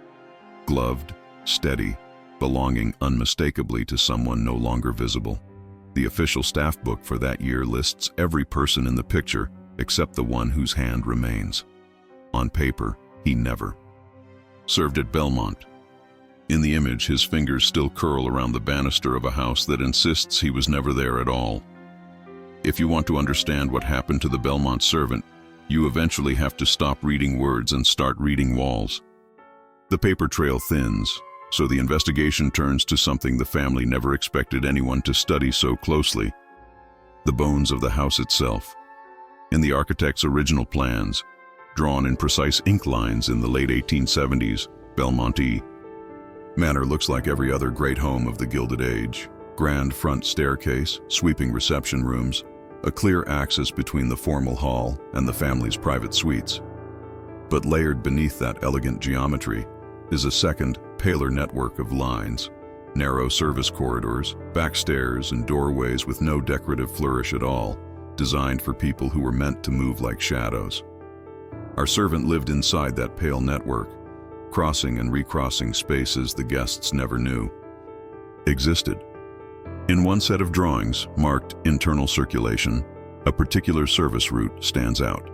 Gloved, steady, belonging unmistakably to someone no longer visible. The official staff book for that year lists every person in the picture except the one whose hand remains. On paper, he never served at Belmont. In the image, his fingers still curl around the banister of a house that insists he was never there at all. If you want to understand what happened to the Belmont servant, you eventually have to stop reading words and start reading walls. The paper trail thins, so the investigation turns to something the family never expected anyone to study so closely: the bones of the house itself. In the architect's original plans, drawn in precise ink lines in the late 1870s, Belmont Manor looks like every other great home of the Gilded Age. Grand front staircase, sweeping reception rooms, a clear axis between the formal hall and the family's private suites. But layered beneath that elegant geometry is a second, paler network of lines, narrow service corridors, back stairs, and doorways with no decorative flourish at all, designed for people who were meant to move like shadows. Our servant lived inside that pale network, crossing and recrossing spaces the guests never knew existed. In one set of drawings, marked internal circulation, a particular service route stands out.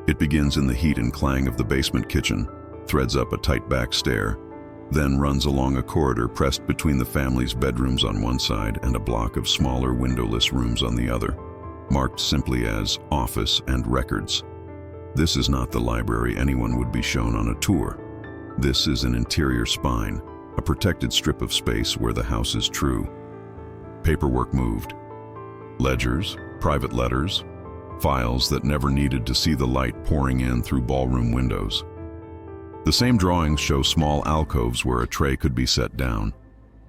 It begins in the heat and clang of the basement kitchen, threads up a tight back stair, then runs along a corridor pressed between the family's bedrooms on one side and a block of smaller windowless rooms on the other, marked simply as office and records. This is not the library anyone would be shown on a tour. This is an interior spine, a protected strip of space where the house is true. Paperwork moved. Ledgers, private letters, files that never needed to see the light pouring in through ballroom windows. The same drawings show small alcoves where a tray could be set down,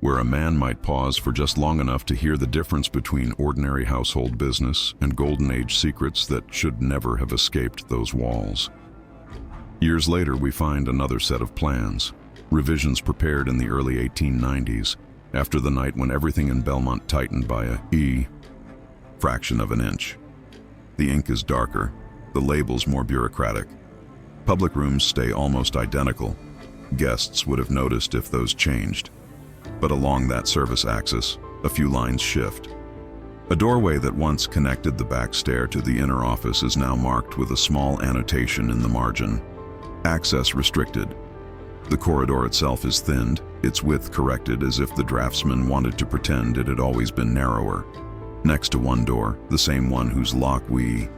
where a man might pause for just long enough to hear the difference between ordinary household business and golden age secrets that should never have escaped those walls. Years later, we find another set of plans, revisions prepared in the early 1890s, after the night when everything in Belmont tightened by a fraction of an inch. The ink is darker, the labels more bureaucratic. Public rooms stay almost identical. Guests would have noticed if those changed. But along that service axis, a few lines shift. A doorway that once connected the back stair to the inner office is now marked with a small annotation in the margin. Access restricted. The corridor itself is thinned, its width corrected as if the draftsman wanted to pretend it had always been narrower. Next to one door, the same one whose lock we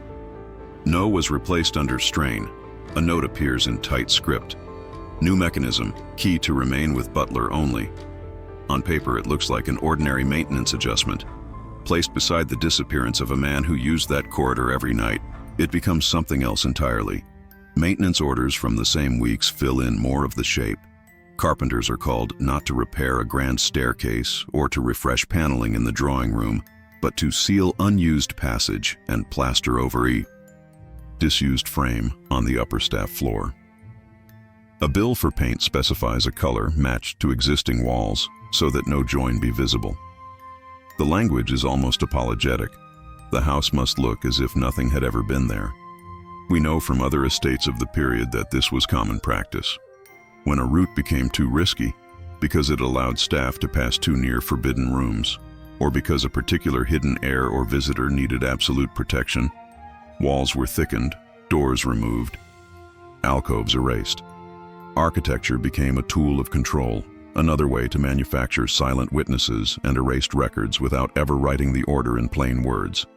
know was replaced under strain, a note appears in tight script. New mechanism, key to remain with butler only. On paper, it looks like an ordinary maintenance adjustment. Placed beside the disappearance of a man who used that corridor every night, it becomes something else entirely. Maintenance orders from the same weeks fill in more of the shape. Carpenters are called not to repair a grand staircase or to refresh paneling in the drawing room, but to seal unused passage and plaster over a disused frame on the upper staff floor. A bill for paint specifies a color matched to existing walls so that no join be visible. The language is almost apologetic. The house must look as if nothing had ever been there. We know from other estates of the period that this was common practice. When a route became too risky, because it allowed staff to pass too near forbidden rooms, or because a particular hidden heir or visitor needed absolute protection, walls were thickened, doors removed, alcoves erased. Architecture became a tool of control, another way to manufacture silent witnesses and erased records without ever writing the order in plain words.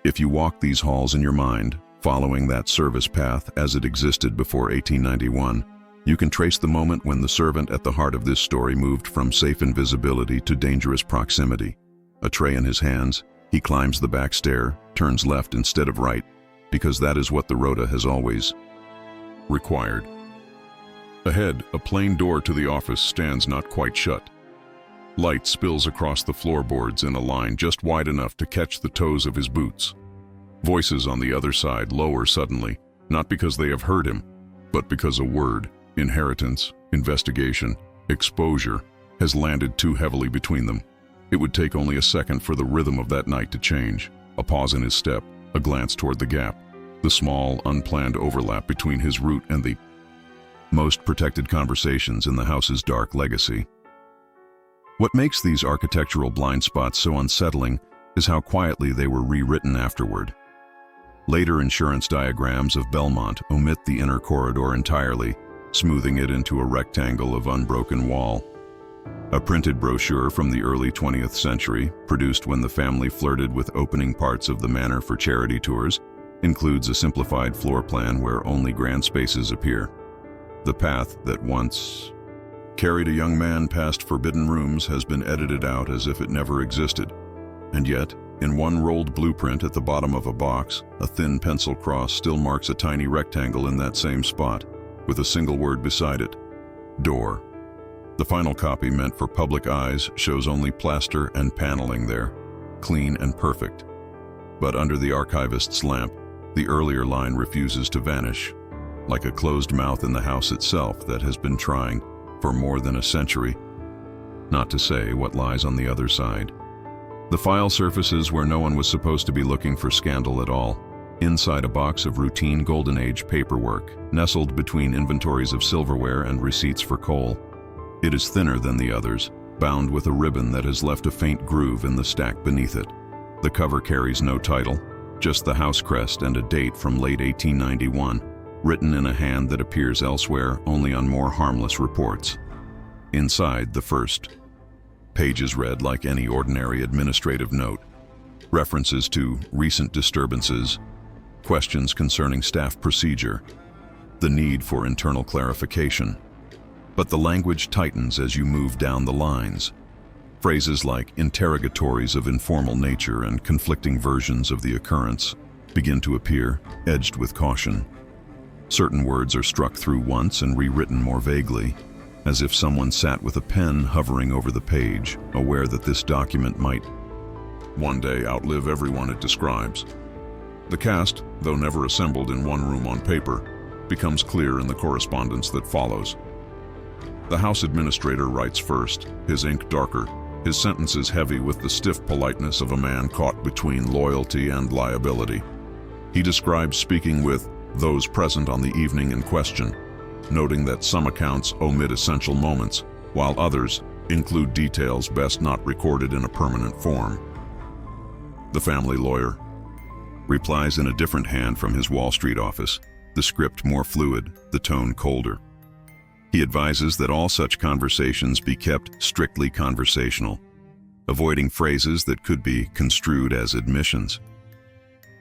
If you walk these halls in your mind, following that service path as it existed before 1891, you can trace the moment when the servant at the heart of this story moved from safe invisibility to dangerous proximity. A tray in his hands, he climbs the back stair, turns left instead of right, because that is what the rota has always required. Ahead, a plain door to the office stands not quite shut. Light spills across the floorboards in a line just wide enough to catch the toes of his boots. Voices on the other side lower suddenly, not because they have heard him, but because a word, inheritance, investigation, exposure, has landed too heavily between them. It would take only a second for the rhythm of that night to change. A pause in his step, a glance toward the gap, the small, unplanned overlap between his route and the most protected conversations in the house's dark legacy. What makes these architectural blind spots so unsettling is how quietly they were rewritten afterward. Later insurance diagrams of Belmont omit the inner corridor entirely, smoothing it into a rectangle of unbroken wall. A printed brochure from the early 20th century, produced when the family flirted with opening parts of the manor for charity tours, includes a simplified floor plan where only grand spaces appear. The path that once carried a young man past forbidden rooms has been edited out as if it never existed. And yet, in one rolled blueprint at the bottom of a box, a thin pencil cross still marks a tiny rectangle in that same spot, with a single word beside it: door. The final copy, meant for public eyes, shows only plaster and paneling there, clean and perfect. But under the archivist's lamp, the earlier line refuses to vanish. like a closed mouth in the house itself that has been trying for more than a century not to say what lies on the other side. The file surfaces where no one was supposed to be looking for scandal at all, inside a box of routine Golden Age paperwork, nestled between inventories of silverware and receipts for coal. It is thinner than the others, bound with a ribbon that has left a faint groove in the stack beneath it. The cover carries no title, just the house crest and a date from late 1891, written in a hand that appears elsewhere only on more harmless reports. Inside, the first page is read like any ordinary administrative note. References to recent disturbances, questions concerning staff procedure, the need for internal clarification. But the language tightens as you move down the lines. Phrases like interrogatories of informal nature and conflicting versions of the occurrence begin to appear, edged with caution. Certain words are struck through once and rewritten more vaguely, as if someone sat with a pen hovering over the page, aware that this document might one day outlive everyone it describes. The cast, though never assembled in one room on paper, becomes clear in the correspondence that follows. The house administrator writes first, his ink darker, his sentences heavy with the stiff politeness of a man caught between loyalty and liability. He describes speaking with those present on the evening in question, noting that some accounts omit essential moments, while others include details best not recorded in a permanent form. The family lawyer replies in a different hand from his Wall Street office, the script more fluid, the tone colder. He advises that all such conversations be kept strictly conversational, avoiding phrases that could be construed as admissions.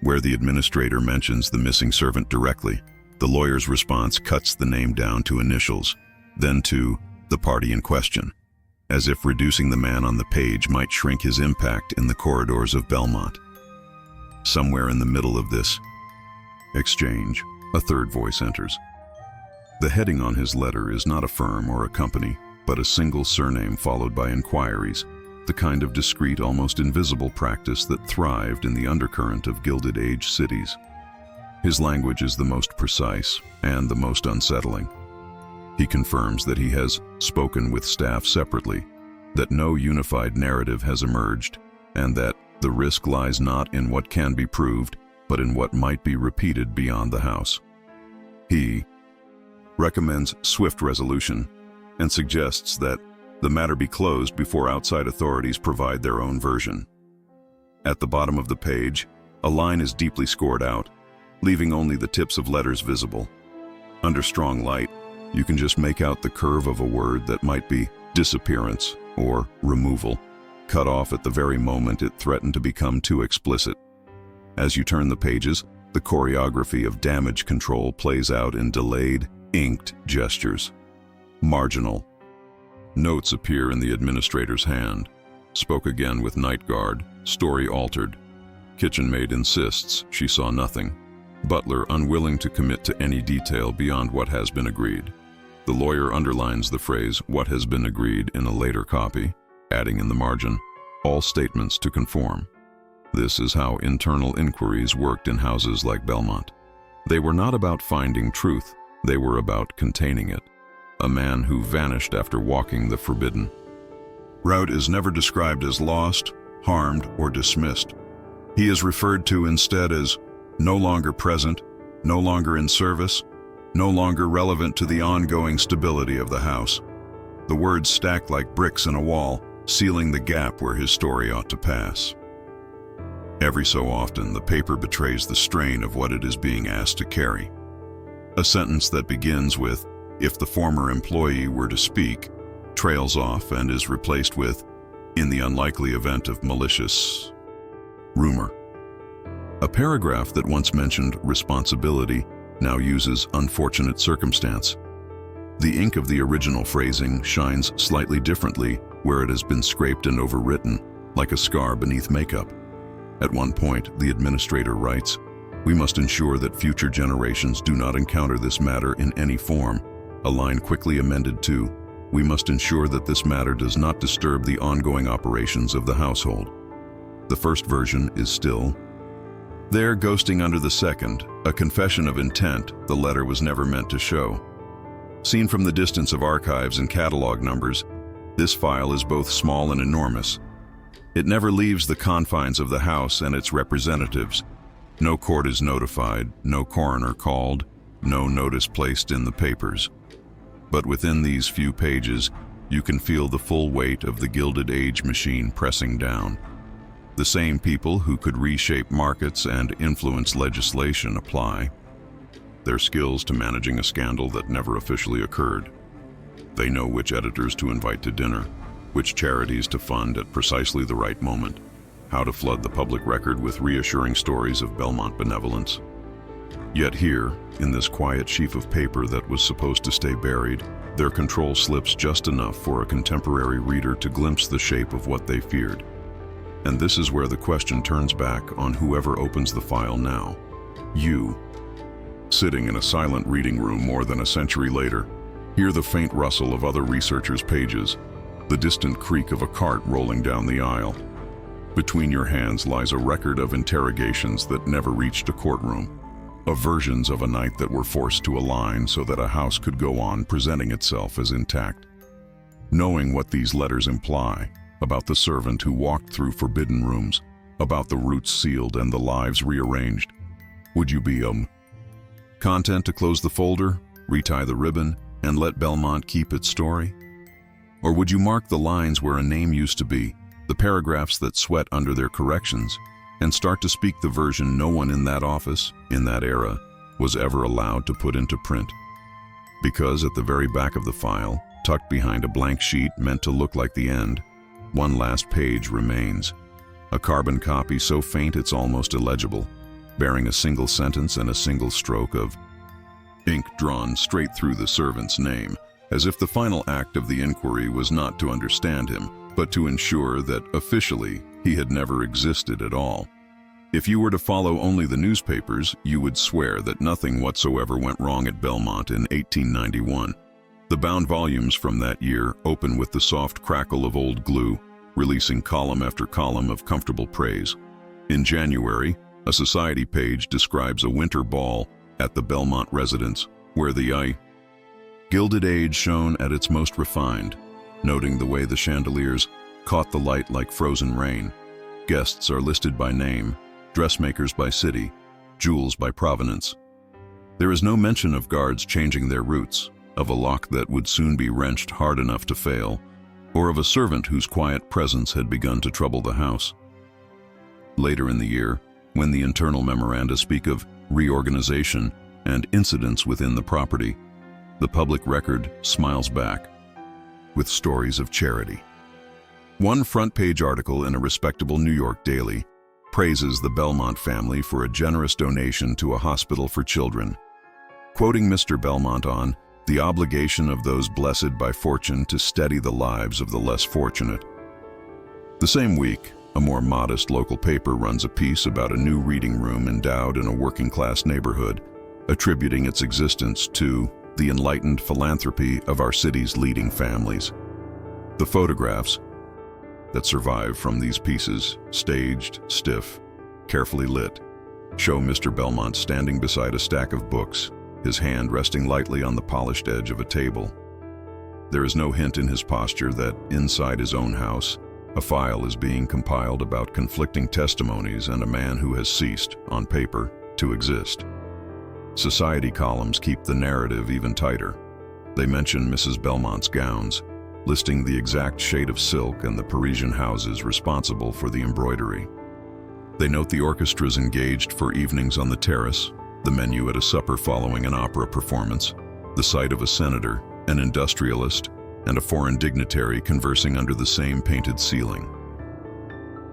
Where the administrator mentions the missing servant directly, the lawyer's response cuts the name down to initials, then to the party in question, as if reducing the man on the page might shrink his impact in the corridors of Belmont. Somewhere in the middle of this exchange, a third voice enters. The heading on his letter is not a firm or a company, but a single surname followed by inquiries, the kind of discreet, almost invisible practice that thrived in the undercurrent of Gilded Age cities. His language is the most precise and the most unsettling. He confirms that he has spoken with staff separately, that no unified narrative has emerged, and that the risk lies not in what can be proved, but in what might be repeated beyond the house. He recommends swift resolution and suggests that the matter be closed before outside authorities provide their own version. At the bottom of the page, a line is deeply scored out, leaving only the tips of letters visible. Under strong light, you can just make out the curve of a word that might be disappearance or removal, cut off at the very moment it threatened to become too explicit. As you turn the pages, the choreography of damage control plays out in delayed, inked gestures. Marginal. Notes appear in the administrator's hand. Spoke again with night guard. Story altered. Kitchen maid insists she saw nothing. Butler unwilling to commit to any detail beyond what has been agreed. The lawyer underlines the phrase "what has been agreed" in a later copy, adding in the margin, "all statements to conform." This is how internal inquiries worked in houses like Belmont. They were not about finding truth, they were about containing it. A man who vanished after walking the forbidden route is never described as lost, harmed, or dismissed. He is referred to instead as no longer present, no longer in service, no longer relevant to the ongoing stability of the house. The words stack like bricks in a wall, sealing the gap where his story ought to pass. Every so often, the paper betrays the strain of what it is being asked to carry. A sentence that begins with, "if the former employee were to speak," trails off and is replaced with, "in the unlikely event of malicious rumor." A paragraph that once mentioned responsibility now uses unfortunate circumstance. The ink of the original phrasing shines slightly differently where it has been scraped and overwritten, like a scar beneath makeup. At one point, the administrator writes, "We must ensure that future generations do not encounter this matter in any form." A line quickly amended to, "We must ensure that this matter does not disturb the ongoing operations of the household." The first version is still, There, ghosting under the second, a confession of intent the letter was never meant to show. Seen from the distance of archives and catalog numbers, this file is both small and enormous. It never leaves the confines of the house and its representatives. No court is notified, no coroner called, no notice placed in the papers. But within these few pages, you can feel the full weight of the Gilded Age machine pressing down. The same people who could reshape markets and influence legislation apply their skills to managing a scandal that never officially occurred. They know which editors to invite to dinner, which charities to fund at precisely the right moment, how to flood the public record with reassuring stories of Belmont benevolence. Yet here, in this quiet sheaf of paper that was supposed to stay buried, their control slips just enough for a contemporary reader to glimpse the shape of what they feared. And this is where the question turns back on whoever opens the file now. You, sitting in a silent reading room more than a century later, hear the faint rustle of other researchers' pages, the distant creak of a cart rolling down the aisle. Between your hands lies a record of interrogations that never reached a courtroom, of versions of a night that were forced to align so that a house could go on presenting itself as intact. Knowing what these letters imply, about the servant who walked through forbidden rooms, about the routes sealed and the lives rearranged, would you be content to close the folder, retie the ribbon, and let Belmont keep its story? Or would you mark the lines where a name used to be, the paragraphs that sweat under their corrections, and start to speak the version no one in that office, in that era, was ever allowed to put into print? Because at the very back of the file, tucked behind a blank sheet meant to look like the end, one last page remains, a carbon copy so faint it's almost illegible, bearing a single sentence and a single stroke of ink drawn straight through the servant's name, as if the final act of the inquiry was not to understand him, but to ensure that officially he had never existed at all. If you were to follow only the newspapers, you would swear that nothing whatsoever went wrong at Belmont in 1891. The bound volumes from that year open with the soft crackle of old glue, releasing column after column of comfortable praise. In January, a society page describes a winter ball at the Belmont residence, where the Gilded Age shone at its most refined, noting the way the chandeliers caught the light like frozen rain. Guests are listed by name, dressmakers by city, jewels by provenance. There is no mention of guards changing their routes, of a lock that would soon be wrenched hard enough to fail, or of a servant whose quiet presence had begun to trouble the house. Later in the year, when the internal memoranda speak of reorganization and incidents within the property, the public record smiles back with stories of charity. One front-page article in a respectable New York daily praises the Belmont family for a generous donation to a hospital for children, quoting Mr. Belmont on the obligation of those blessed by fortune to steady the lives of the less fortunate. The same week, a more modest local paper runs a piece about a new reading room endowed in a working-class neighborhood, attributing its existence to the enlightened philanthropy of our city's leading families. The photographs that survive from these pieces, staged, stiff, carefully lit, show Mr. Belmont standing beside a stack of books, his hand resting lightly on the polished edge of a table. There is no hint in his posture that, inside his own house, a file is being compiled about conflicting testimonies and a man who has ceased, on paper, to exist. Society columns keep the narrative even tighter. They mention Mrs. Belmont's gowns, listing the exact shade of silk and the Parisian houses responsible for the embroidery. They note the orchestras engaged for evenings on the terrace, the menu at a supper following an opera performance, the sight of a senator, an industrialist, and a foreign dignitary conversing under the same painted ceiling.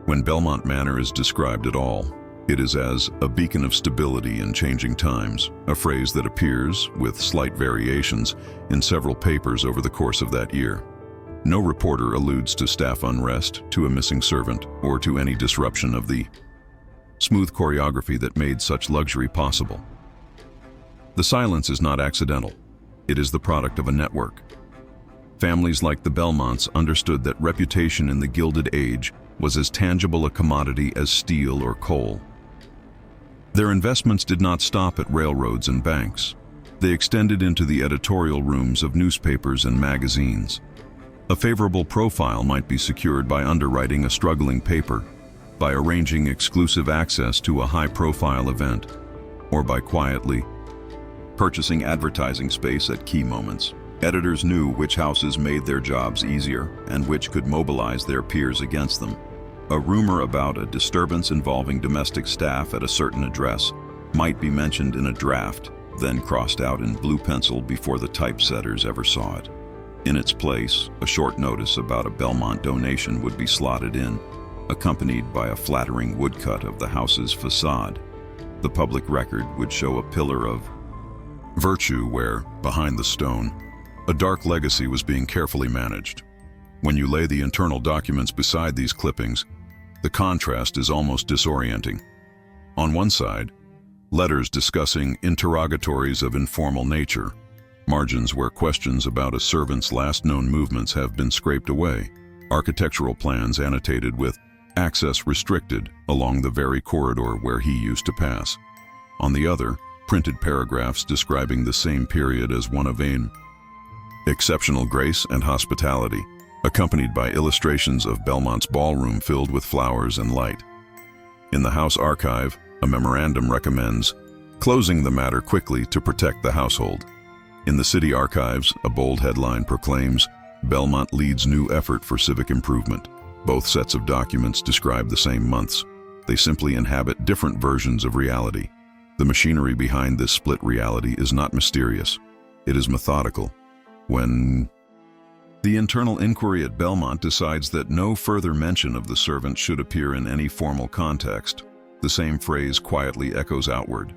When Belmont Manor is described at all, it is as a beacon of stability in changing times, a phrase that appears, with slight variations, in several papers over the course of that year. No reporter alludes to staff unrest, to a missing servant, or to any disruption of the smooth choreography that made such luxury possible. The silence is not accidental. It is the product of a network. Families like the Belmonts understood that reputation in the Gilded Age was as tangible a commodity as steel or coal. Their investments did not stop at railroads and banks. They extended into the editorial rooms of newspapers and magazines. A favorable profile might be secured by underwriting a struggling paper, by arranging exclusive access to a high-profile event, or by quietly purchasing advertising space at key moments. Editors knew which houses made their jobs easier and which could mobilize their peers against them. A rumor about a disturbance involving domestic staff at a certain address might be mentioned in a draft, then crossed out in blue pencil before the typesetters ever saw it. In its place, a short notice about a Belmont donation would be slotted in, accompanied by a flattering woodcut of the house's façade. The public record would show a pillar of virtue where, behind the stone, a dark legacy was being carefully managed. When you lay the internal documents beside these clippings, the contrast is almost disorienting. On one side, letters discussing interrogatories of informal nature, margins where questions about a servant's last known movements have been scraped away, architectural plans annotated with access restricted along the very corridor where he used to pass. On the other, printed paragraphs describing the same period as one of exceptional grace and hospitality, accompanied by illustrations of Belmont's ballroom filled with flowers and light. In the house archive, a memorandum recommends closing the matter quickly to protect the household. In the city archives, a bold headline proclaims, "Belmont leads new effort for civic improvement." Both sets of documents describe the same months. They simply inhabit different versions of reality. The machinery behind this split reality is not mysterious. It is methodical. When the internal inquiry at Belmont decides that no further mention of the servant should appear in any formal context, the same phrase quietly echoes outward.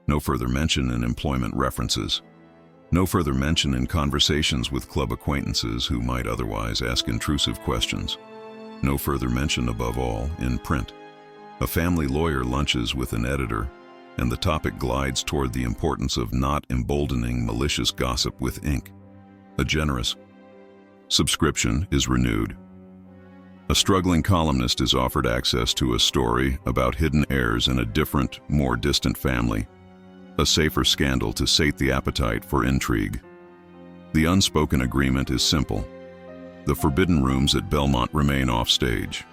No further mention in employment references. No further mention in conversations with club acquaintances who might otherwise ask intrusive questions. No further mention, above all, in print. A family lawyer lunches with an editor, and the topic glides toward the importance of not emboldening malicious gossip with ink. A generous subscription is renewed. A struggling columnist is offered access to a story about hidden heirs in a different, more distant family. A safer scandal to sate the appetite for intrigue. The unspoken agreement is simple. The forbidden rooms at Belmont remain offstage.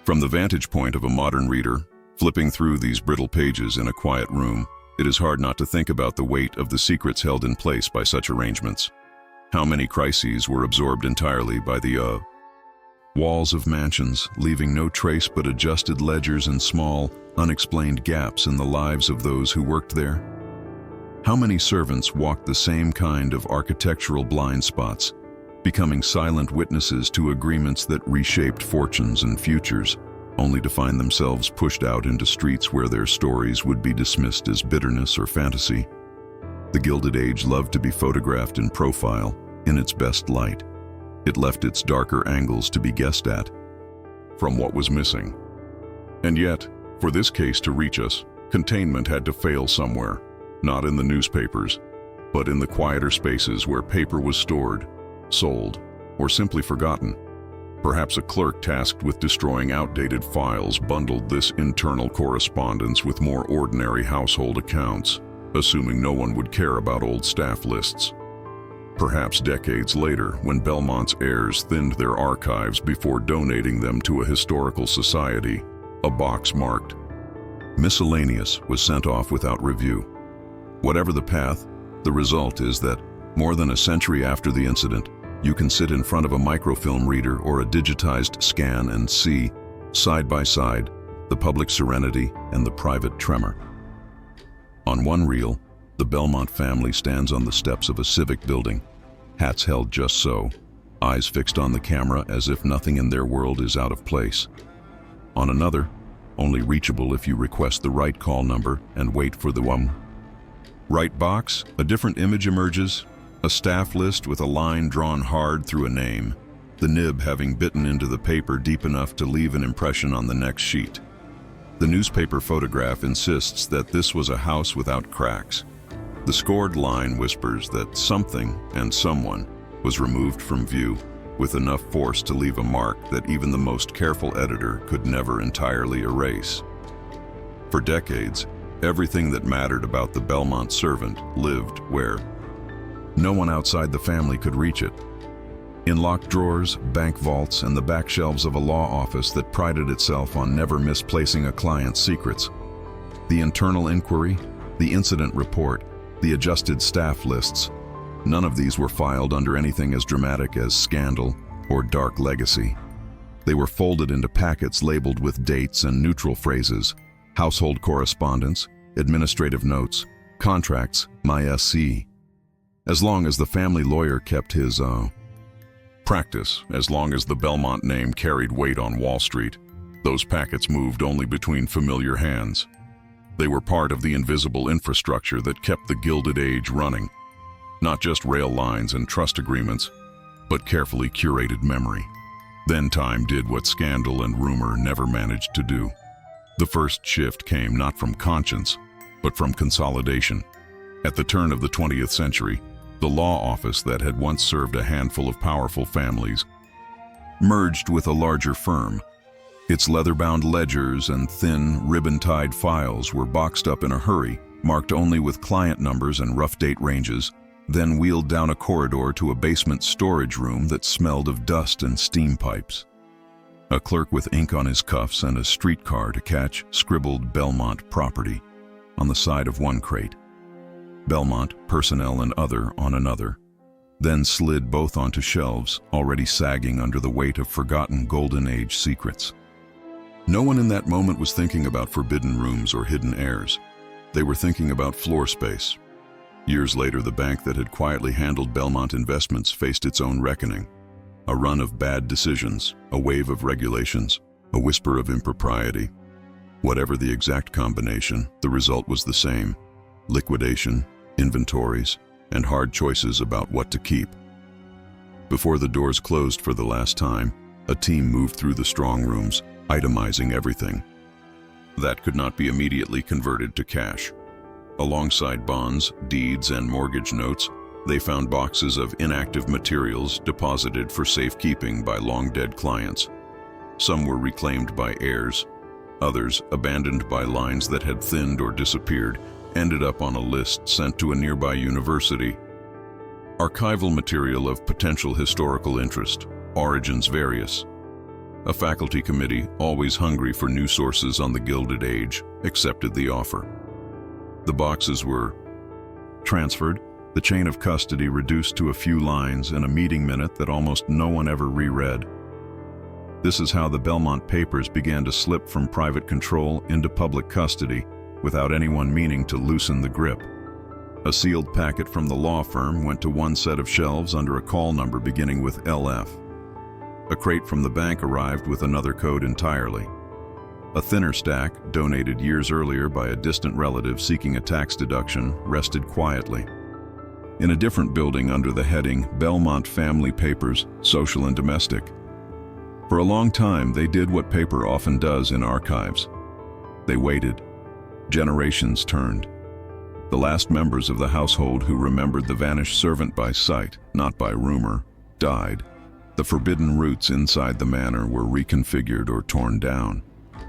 From the vantage point of a modern reader, flipping through these brittle pages in a quiet room, it is hard not to think about the weight of the secrets held in place by such arrangements. How many crises were absorbed entirely by the walls of mansions, leaving no trace but adjusted ledgers and small, unexplained gaps in the lives of those who worked there? How many servants walked the same kind of architectural blind spots, becoming silent witnesses to agreements that reshaped fortunes and futures, only to find themselves pushed out into streets where their stories would be dismissed as bitterness or fantasy? The Gilded Age loved to be photographed in profile, in its best light. It left its darker angles to be guessed at, from what was missing. And yet, for this case to reach us, containment had to fail somewhere, not in the newspapers, but in the quieter spaces where paper was stored, sold, or simply forgotten. Perhaps a clerk tasked with destroying outdated files bundled this internal correspondence with more ordinary household accounts, assuming no one would care about old staff lists. Perhaps decades later, when Belmont's heirs thinned their archives before donating them to a historical society, a box marked "Miscellaneous" was sent off without review. Whatever the path, the result is that, more than a century after the incident, you can sit in front of a microfilm reader or a digitized scan and see, side by side, the public serenity and the private tremor. On one reel, the Belmont family stands on the steps of a civic building, hats held just so, eyes fixed on the camera as if nothing in their world is out of place. On another, only reachable if you request the right call number and wait for the right box, a different image emerges, a staff list with a line drawn hard through a name, the nib having bitten into the paper deep enough to leave an impression on the next sheet. The newspaper photograph insists that this was a house without cracks. The scored line whispers that something and someone was removed from view, with enough force to leave a mark that even the most careful editor could never entirely erase. For decades, Everything that mattered about the Belmont servant lived where? No one outside the family could reach it. In locked drawers, bank vaults, and the back shelves of a law office that prided itself on never misplacing a client's secrets. The internal inquiry, the incident report, the adjusted staff lists, none of these were filed under anything as dramatic as scandal or dark legacy. They were folded into packets labeled with dates and neutral phrases: household correspondence, administrative notes, contracts, my SC. As long as the family lawyer kept his practice, as long as the Belmont name carried weight on Wall Street, those packets moved only between familiar hands. They were part of the invisible infrastructure that kept the Gilded Age running. Not just rail lines and trust agreements, but carefully curated memory. Then time did what scandal and rumor never managed to do. The first shift came not from conscience, but from consolidation. At the turn of the 20th century, the law office that had once served a handful of powerful families merged with a larger firm. Its leather-bound ledgers and thin, ribbon-tied files were boxed up in a hurry, marked only with client numbers and rough date ranges, then wheeled down a corridor to a basement storage room that smelled of dust and steam pipes. A clerk with ink on his cuffs and a streetcar to catch scribbled Belmont Property on the side of one crate, Belmont Personnel and Other on another, then slid both onto shelves, already sagging under the weight of forgotten Golden Age secrets. No one in that moment was thinking about forbidden rooms or hidden heirs. They were thinking about floor space. Years later, the bank that had quietly handled Belmont investments faced its own reckoning. A run of bad decisions, a wave of regulations, a whisper of impropriety. Whatever the exact combination, the result was the same: liquidation, inventories, and hard choices about what to keep. Before the doors closed for the last time, a team moved through the strong rooms, itemizing everything that could not be immediately converted to cash. Alongside bonds, deeds, and mortgage notes, they found boxes of inactive materials deposited for safekeeping by long-dead clients. Some were reclaimed by heirs. Others, abandoned by lines that had thinned or disappeared, ended up on a list sent to a nearby university. Archival material of potential historical interest, origins various. A faculty committee, always hungry for new sources on the Gilded Age, accepted the offer. The boxes were transferred, the chain of custody reduced to a few lines and a meeting minute that almost no one ever reread. This is how the Belmont papers began to slip from private control into public custody, without anyone meaning to loosen the grip. A sealed packet from the law firm went to one set of shelves under a call number beginning with LF. A crate from the bank arrived with another code entirely. A thinner stack, donated years earlier by a distant relative seeking a tax deduction, rested quietly. In a different building under the heading Belmont Family Papers, Social and Domestic. For a long time, they did what paper often does in archives. They waited. Generations turned. The last members of the household who remembered the vanished servant by sight, not by rumor, died. The forbidden roots inside the manor were reconfigured or torn down.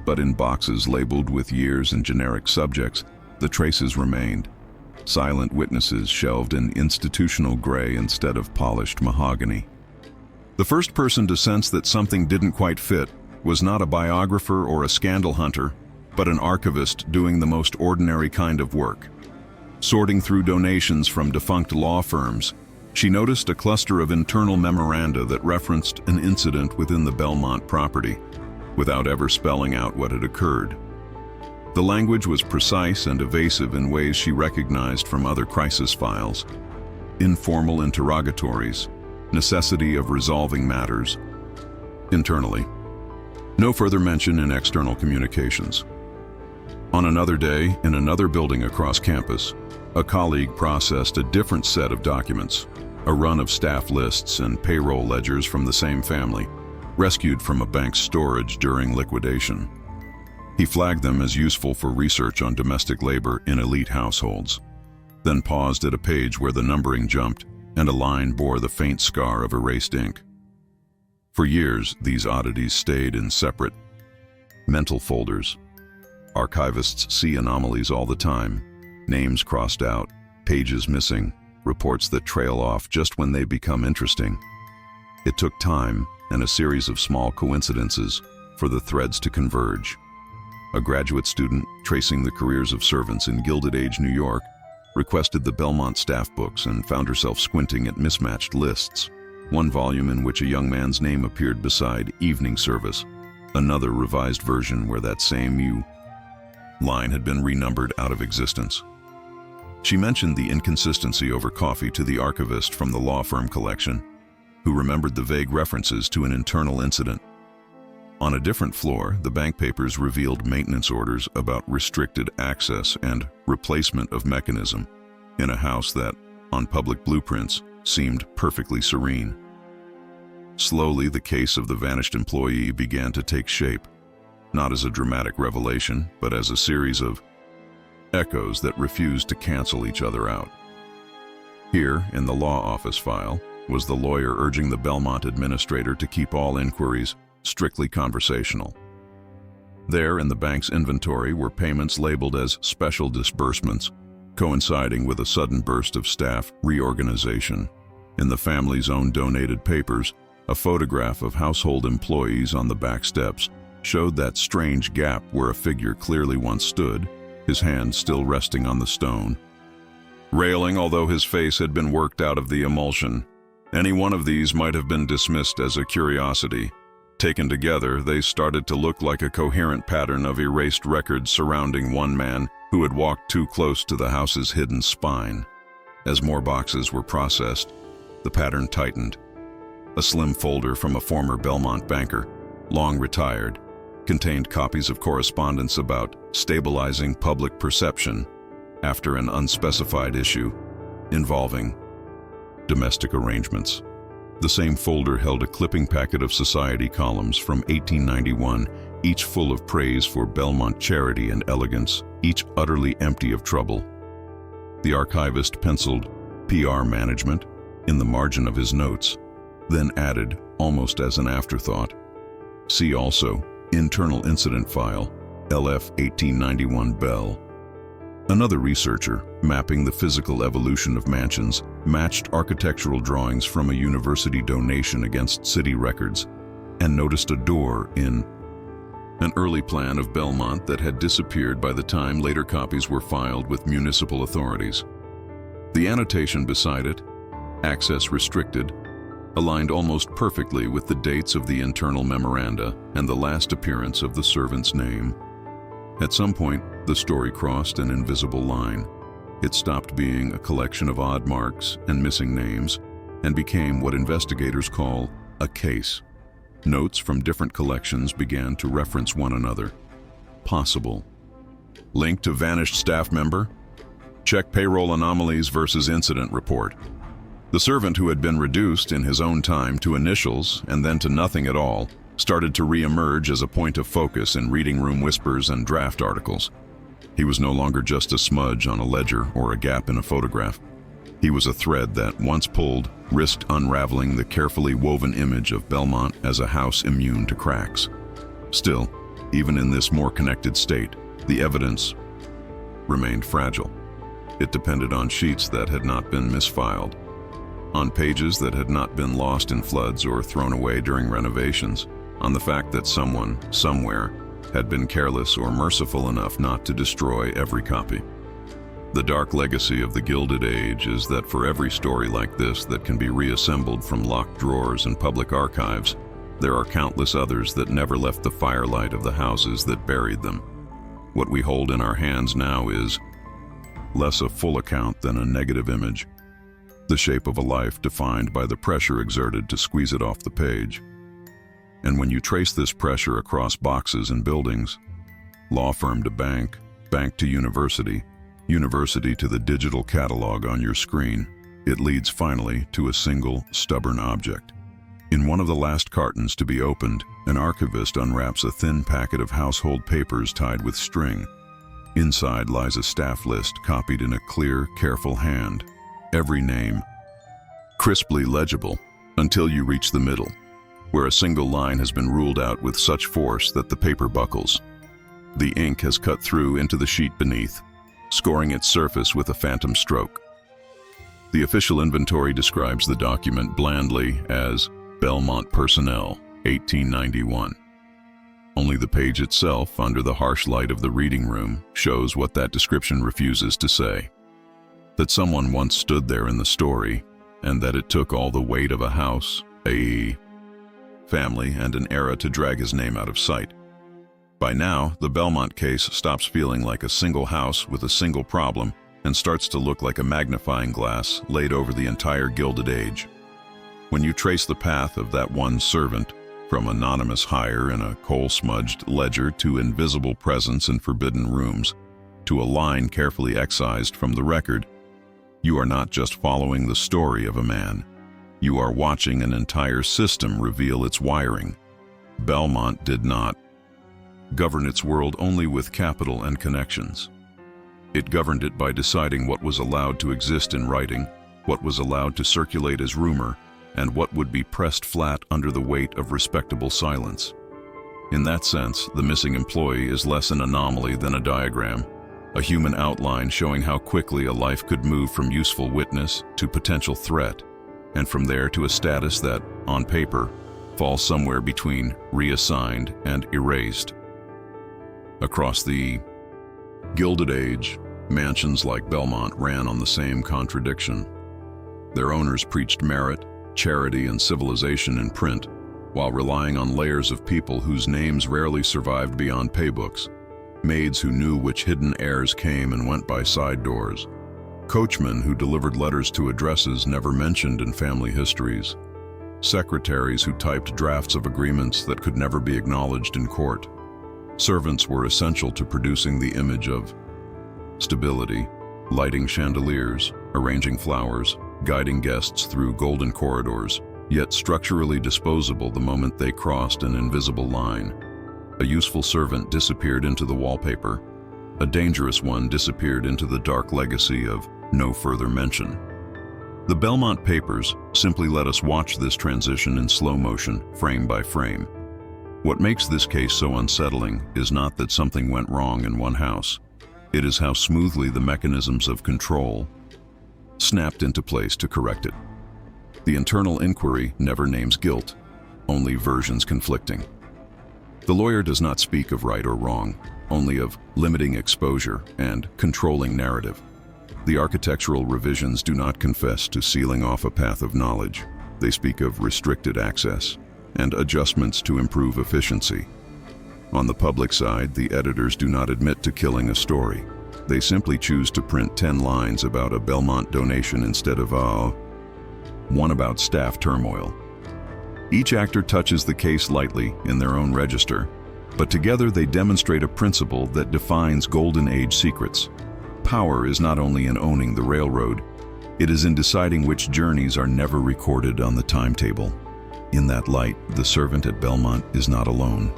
But in boxes labeled with years and generic subjects, the traces remained. Silent witnesses shelved in institutional gray instead of polished mahogany. The first person to sense that something didn't quite fit was not a biographer or a scandal hunter, but an archivist doing the most ordinary kind of work. Sorting through donations from defunct law firms, she noticed a cluster of internal memoranda that referenced an incident within the Belmont property, without ever spelling out what had occurred. The language was precise and evasive in ways she recognized from other crisis files. Informal interrogatories, necessity of resolving matters internally. No further mention in external communications. On another day, in another building across campus, a colleague processed a different set of documents, a run of staff lists and payroll ledgers from the same family, rescued from a bank's storage during liquidation. He flagged them as useful for research on domestic labor in elite households, then paused at a page where the numbering jumped and a line bore the faint scar of erased ink. For years, these oddities stayed in separate mental folders. Archivists see anomalies all the time. Names crossed out, pages missing, reports that trail off just when they become interesting. It took time and a series of small coincidences for the threads to converge. A graduate student tracing the careers of servants in Gilded Age New York requested the Belmont staff books and found herself squinting at mismatched lists. One volume in which a young man's name appeared beside evening service, another revised version where that same "you" line had been renumbered out of existence. She mentioned the inconsistency over coffee to the archivist from the law firm collection, who remembered the vague references to an internal incident. On a different floor, the bank papers revealed maintenance orders about restricted access and replacement of mechanism in a house that, on public blueprints, seemed perfectly serene. Slowly, the case of the vanished employee began to take shape, not as a dramatic revelation, but as a series of echoes that refused to cancel each other out. Here, in the law office file, was the lawyer urging the Belmont administrator to keep all inquiries strictly conversational. There, in the bank's inventory, were payments labeled as special disbursements, coinciding with a sudden burst of staff reorganization. In the family's own donated papers, a photograph of household employees on the back steps showed that strange gap where a figure clearly once stood, his hand still resting on the stone railing, although his face had been worked out of the emulsion. Any one of these might have been dismissed as a curiosity. Taken together, they started to look like a coherent pattern of erased records surrounding one man who had walked too close to the house's hidden spine. As more boxes were processed, the pattern tightened. A slim folder from a former Belmont banker, long retired, contained copies of correspondence about stabilizing public perception after an unspecified issue involving domestic arrangements. The same folder held a clipping packet of society columns from 1891, each full of praise for Belmont charity and elegance, each utterly empty of trouble. The archivist penciled PR management in the margin of his notes, then added, almost as an afterthought, see also internal incident file, LF 1891 Bell. Another researcher, mapping the physical evolution of mansions, matched architectural drawings from a university donation against city records and noticed a door in an early plan of Belmont that had disappeared by the time later copies were filed with municipal authorities. The annotation beside it, access restricted, aligned almost perfectly with the dates of the internal memoranda and the last appearance of the servant's name. At some point, the story crossed an invisible line. It stopped being a collection of odd marks and missing names and became what investigators call a case. Notes from different collections began to reference one another. Possible. Link to vanished staff member? Check payroll anomalies versus incident report. The servant who had been reduced in his own time to initials and then to nothing at all started to re-emerge as a point of focus in reading room whispers and draft articles. He was no longer just a smudge on a ledger or a gap in a photograph. He was a thread that, once pulled, risked unraveling the carefully woven image of Belmont as a house immune to cracks. Still, even in this more connected state, the evidence remained fragile. It depended on sheets that had not been misfiled, on pages that had not been lost in floods or thrown away during renovations, on the fact that someone, somewhere, had been careless or merciful enough not to destroy every copy. The dark legacy of the Gilded Age is that for every story like this that can be reassembled from locked drawers and public archives, there are countless others that never left the firelight of the houses that buried them. What we hold in our hands now is less a full account than a negative image, the shape of a life defined by the pressure exerted to squeeze it off the page. And when you trace this pressure across boxes and buildings, law firm to bank, bank to university, university to the digital catalog on your screen, it leads finally to a single, stubborn object. In one of the last cartons to be opened, an archivist unwraps a thin packet of household papers tied with string. Inside lies a staff list copied in a clear, careful hand. Every name crisply legible until you reach the middle, where a single line has been ruled out with such force that the paper buckles. The ink has cut through into the sheet beneath, scoring its surface with a phantom stroke. The official inventory describes the document blandly as Belmont Personnel, 1891. Only the page itself, under the harsh light of the reading room, shows what that description refuses to say. That someone once stood there in the story, and that it took all the weight of a house, a family, and an era to drag his name out of sight. By now, the Belmont case stops feeling like a single house with a single problem and starts to look like a magnifying glass laid over the entire Gilded Age. When you trace the path of that one servant, from anonymous hire in a coal-smudged ledger to invisible presence in forbidden rooms, to a line carefully excised from the record, you are not just following the story of a man. You are watching an entire system reveal its wiring. Belmont did not govern its world only with capital and connections. It governed it by deciding what was allowed to exist in writing, what was allowed to circulate as rumor, and what would be pressed flat under the weight of respectable silence. In that sense, the missing employee is less an anomaly than a diagram, a human outline showing how quickly a life could move from useful witness to potential threat, and from there to a status that, on paper, falls somewhere between reassigned and erased. Across the Gilded Age, mansions like Belmont ran on the same contradiction. Their owners preached merit, charity, and civilization in print, while relying on layers of people whose names rarely survived beyond paybooks, maids who knew which hidden heirs came and went by side doors, coachmen who delivered letters to addresses never mentioned in family histories, secretaries who typed drafts of agreements that could never be acknowledged in court. Servants were essential to producing the image of stability, lighting chandeliers, arranging flowers, guiding guests through golden corridors, yet structurally disposable the moment they crossed an invisible line. A useful servant disappeared into the wallpaper. A dangerous one disappeared into the dark legacy of no further mention. The Belmont papers simply let us watch this transition in slow motion, frame by frame. What makes this case so unsettling is not that something went wrong in one house. It is how smoothly the mechanisms of control snapped into place to correct it. The internal inquiry never names guilt, only versions conflicting. The lawyer does not speak of right or wrong, only of limiting exposure and controlling narrative. The architectural revisions do not confess to sealing off a path of knowledge. They speak of restricted access and adjustments to improve efficiency. On the public side, the editors do not admit to killing a story. They simply choose to print 10 lines about a Belmont donation instead of one about staff turmoil. Each actor touches the case lightly in their own register, but together they demonstrate a principle that defines Golden Age secrets. Power is not only in owning the railroad, it is in deciding which journeys are never recorded on the timetable. In that light, the servant at Belmont is not alone.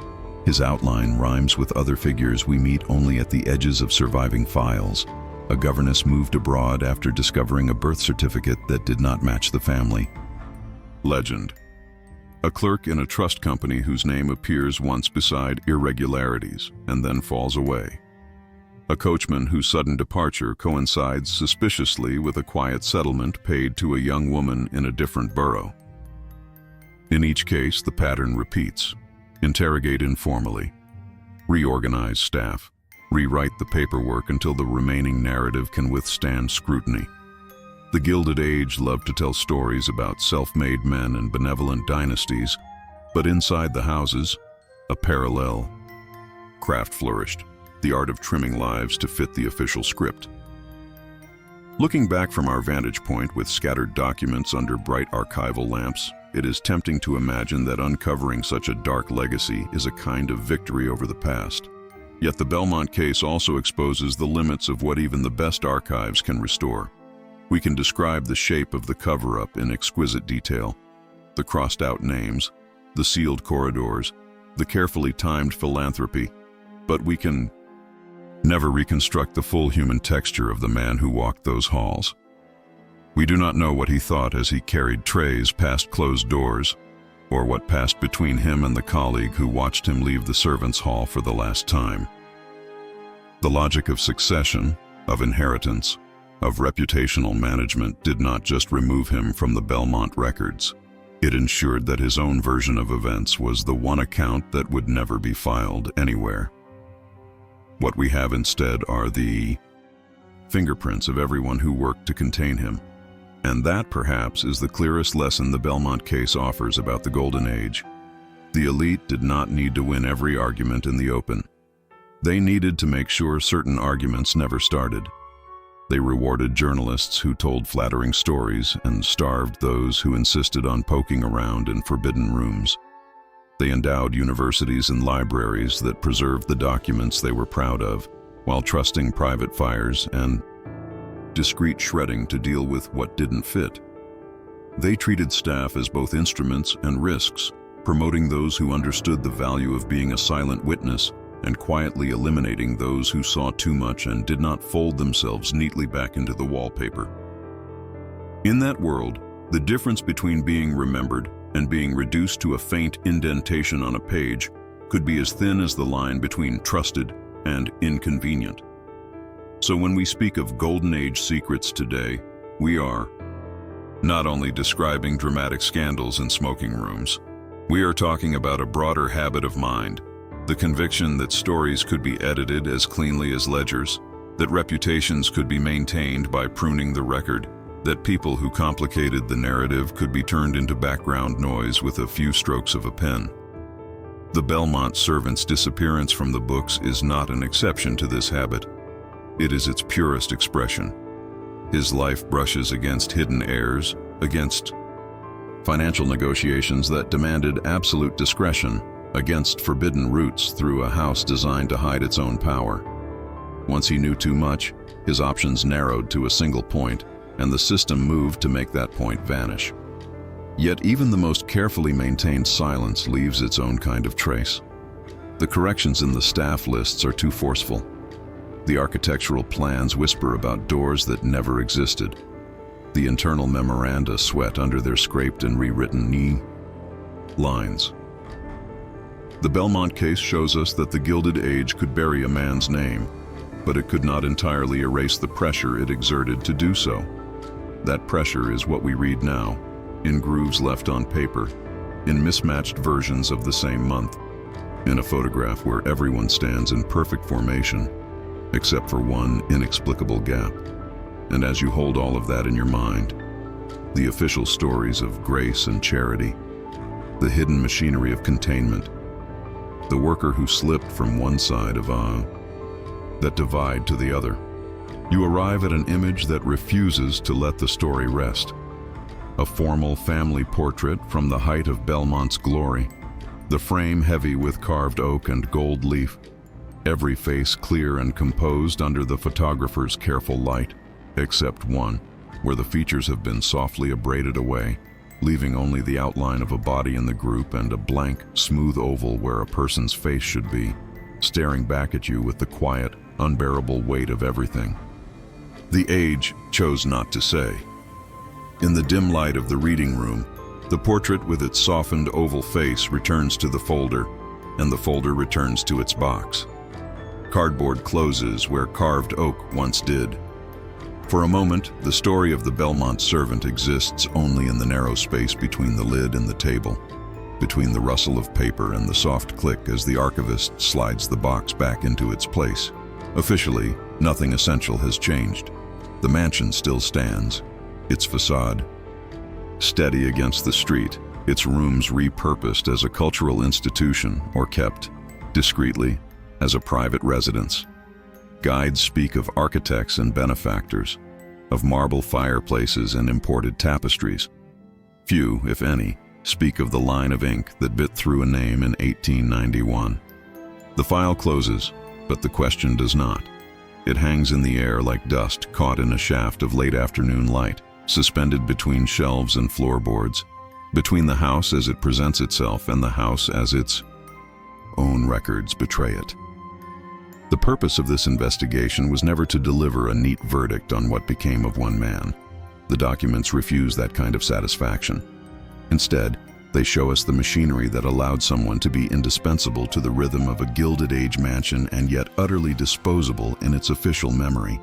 His outline rhymes with other figures we meet only at the edges of surviving files. A governess moved abroad after discovering a birth certificate that did not match the family. Legend. A clerk in a trust company whose name appears once beside irregularities and then falls away. A coachman whose sudden departure coincides suspiciously with a quiet settlement paid to a young woman in a different borough. In each case, the pattern repeats. Interrogate informally. Reorganize staff. Rewrite the paperwork until the remaining narrative can withstand scrutiny. The Gilded Age loved to tell stories about self-made men and benevolent dynasties, but inside the houses, a parallel craft flourished, the art of trimming lives to fit the official script. Looking back from our vantage point with scattered documents under bright archival lamps, it is tempting to imagine that uncovering such a dark legacy is a kind of victory over the past. Yet the Belmont case also exposes the limits of what even the best archives can restore. We can describe the shape of the cover-up in exquisite detail, the crossed-out names, the sealed corridors, the carefully timed philanthropy, but we can never reconstruct the full human texture of the man who walked those halls. We do not know what he thought as he carried trays past closed doors, or what passed between him and the colleague who watched him leave the servants' hall for the last time. The logic of succession, of inheritance, of reputational management did not just remove him from the Belmont records. It ensured that his own version of events was the one account that would never be filed anywhere. What we have instead are the fingerprints of everyone who worked to contain him. And that, perhaps, is the clearest lesson the Belmont case offers about the Golden Age. The elite did not need to win every argument in the open. They needed to make sure certain arguments never started. They rewarded journalists who told flattering stories and starved those who insisted on poking around in forbidden rooms. They endowed universities and libraries that preserved the documents they were proud of, while trusting private fires and discreet shredding to deal with what didn't fit. They treated staff as both instruments and risks, promoting those who understood the value of being a silent witness and quietly eliminating those who saw too much and did not fold themselves neatly back into the wallpaper. In that world, the difference between being remembered and being reduced to a faint indentation on a page could be as thin as the line between trusted and inconvenient. So when we speak of Golden Age secrets today, we are not only describing dramatic scandals in smoking rooms, we are talking about a broader habit of mind, the conviction that stories could be edited as cleanly as ledgers, that reputations could be maintained by pruning the record, that people who complicated the narrative could be turned into background noise with a few strokes of a pen. The Belmont servant's disappearance from the books is not an exception to this habit. It is its purest expression. His life brushes against hidden heirs, against financial negotiations that demanded absolute discretion, against forbidden routes through a house designed to hide its own power. Once he knew too much, his options narrowed to a single point, and the system moved to make that point vanish. Yet even the most carefully maintained silence leaves its own kind of trace. The corrections in the staff lists are too forceful. The architectural plans whisper about doors that never existed. The internal memoranda sweat under their scraped and rewritten knee lines. The Belmont case shows us that the Gilded Age could bury a man's name, but it could not entirely erase the pressure it exerted to do so. That pressure is what we read now, in grooves left on paper, in mismatched versions of the same month, in a photograph where everyone stands in perfect formation, except for one inexplicable gap. And as you hold all of that in your mind, the official stories of grace and charity, the hidden machinery of containment, the worker who slipped from one side of that divide to the other, you arrive at an image that refuses to let the story rest. A formal family portrait from the height of Belmont's glory, the frame heavy with carved oak and gold leaf, every face clear and composed under the photographer's careful light, except one, where the features have been softly abraded away, leaving only the outline of a body in the group and a blank, smooth oval where a person's face should be, staring back at you with the quiet, unbearable weight of everything. The age chose not to say. In the dim light of the reading room, the portrait with its softened oval face returns to the folder, and the folder returns to its box. Cardboard closes where carved oak once did. For a moment, the story of the Belmont servant exists only in the narrow space between the lid and the table, between the rustle of paper and the soft click as the archivist slides the box back into its place. Officially, nothing essential has changed. The mansion still stands, its facade steady against the street, its rooms repurposed as a cultural institution or kept, discreetly, as a private residence. Guides speak of architects and benefactors, of marble fireplaces and imported tapestries. Few, if any, speak of the line of ink that bit through a name in 1891. The file closes, but the question does not. It hangs in the air like dust caught in a shaft of late afternoon light, suspended between shelves and floorboards, between the house as it presents itself and the house as its own records betray it. The purpose of this investigation was never to deliver a neat verdict on what became of one man. The documents refuse that kind of satisfaction. Instead, They show us the machinery that allowed someone to be indispensable to the rhythm of a Gilded Age mansion and yet utterly disposable in its official memory.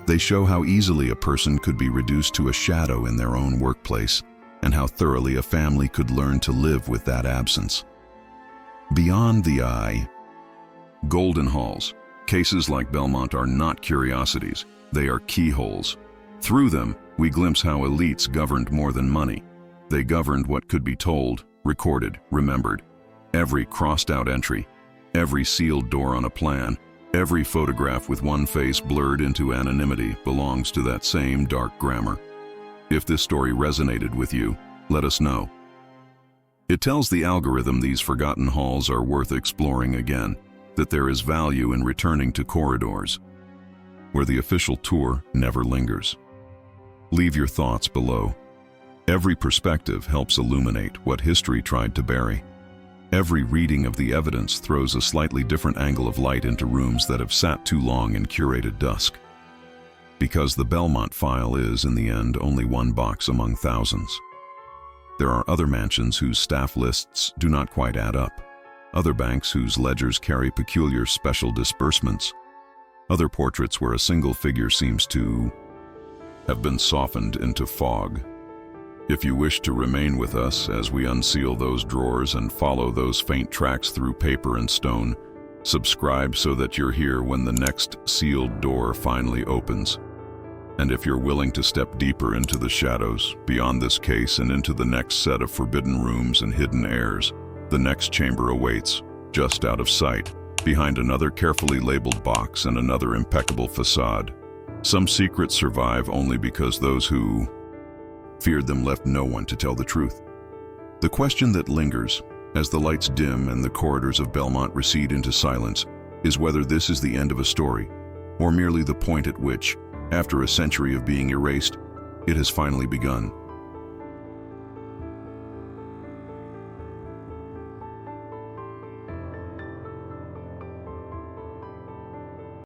They show how easily a person could be reduced to a shadow in their own workplace, and how thoroughly a family could learn to live with that absence. Beyond the eye, golden halls. Cases like Belmont are not curiosities, they are keyholes. Through them, we glimpse how elites governed more than money. They governed what could be told, recorded, remembered. Every crossed-out entry, every sealed door on a plan, every photograph with one face blurred into anonymity belongs to that same dark grammar. If this story resonated with you, let us know. It tells the algorithm these forgotten halls are worth exploring again, that there is value in returning to corridors, where the official tour never lingers. Leave your thoughts below. Every perspective helps illuminate what history tried to bury. Every reading of the evidence throws a slightly different angle of light into rooms that have sat too long in curated dusk. Because the Belmont file is, in the end, only one box among thousands. There are other mansions whose staff lists do not quite add up. Other banks whose ledgers carry peculiar special disbursements. Other portraits where a single figure seems to have been softened into fog. If you wish to remain with us as we unseal those drawers and follow those faint tracks through paper and stone, subscribe so that you're here when the next sealed door finally opens. And if you're willing to step deeper into the shadows, beyond this case and into the next set of forbidden rooms and hidden airs, the next chamber awaits, just out of sight, behind another carefully labeled box and another impeccable facade. Some secrets survive only because those who feared them left no one to tell the truth. The question that lingers, as the lights dim and the corridors of Belmont recede into silence, is whether this is the end of a story, or merely the point at which, after a century of being erased, it has finally begun.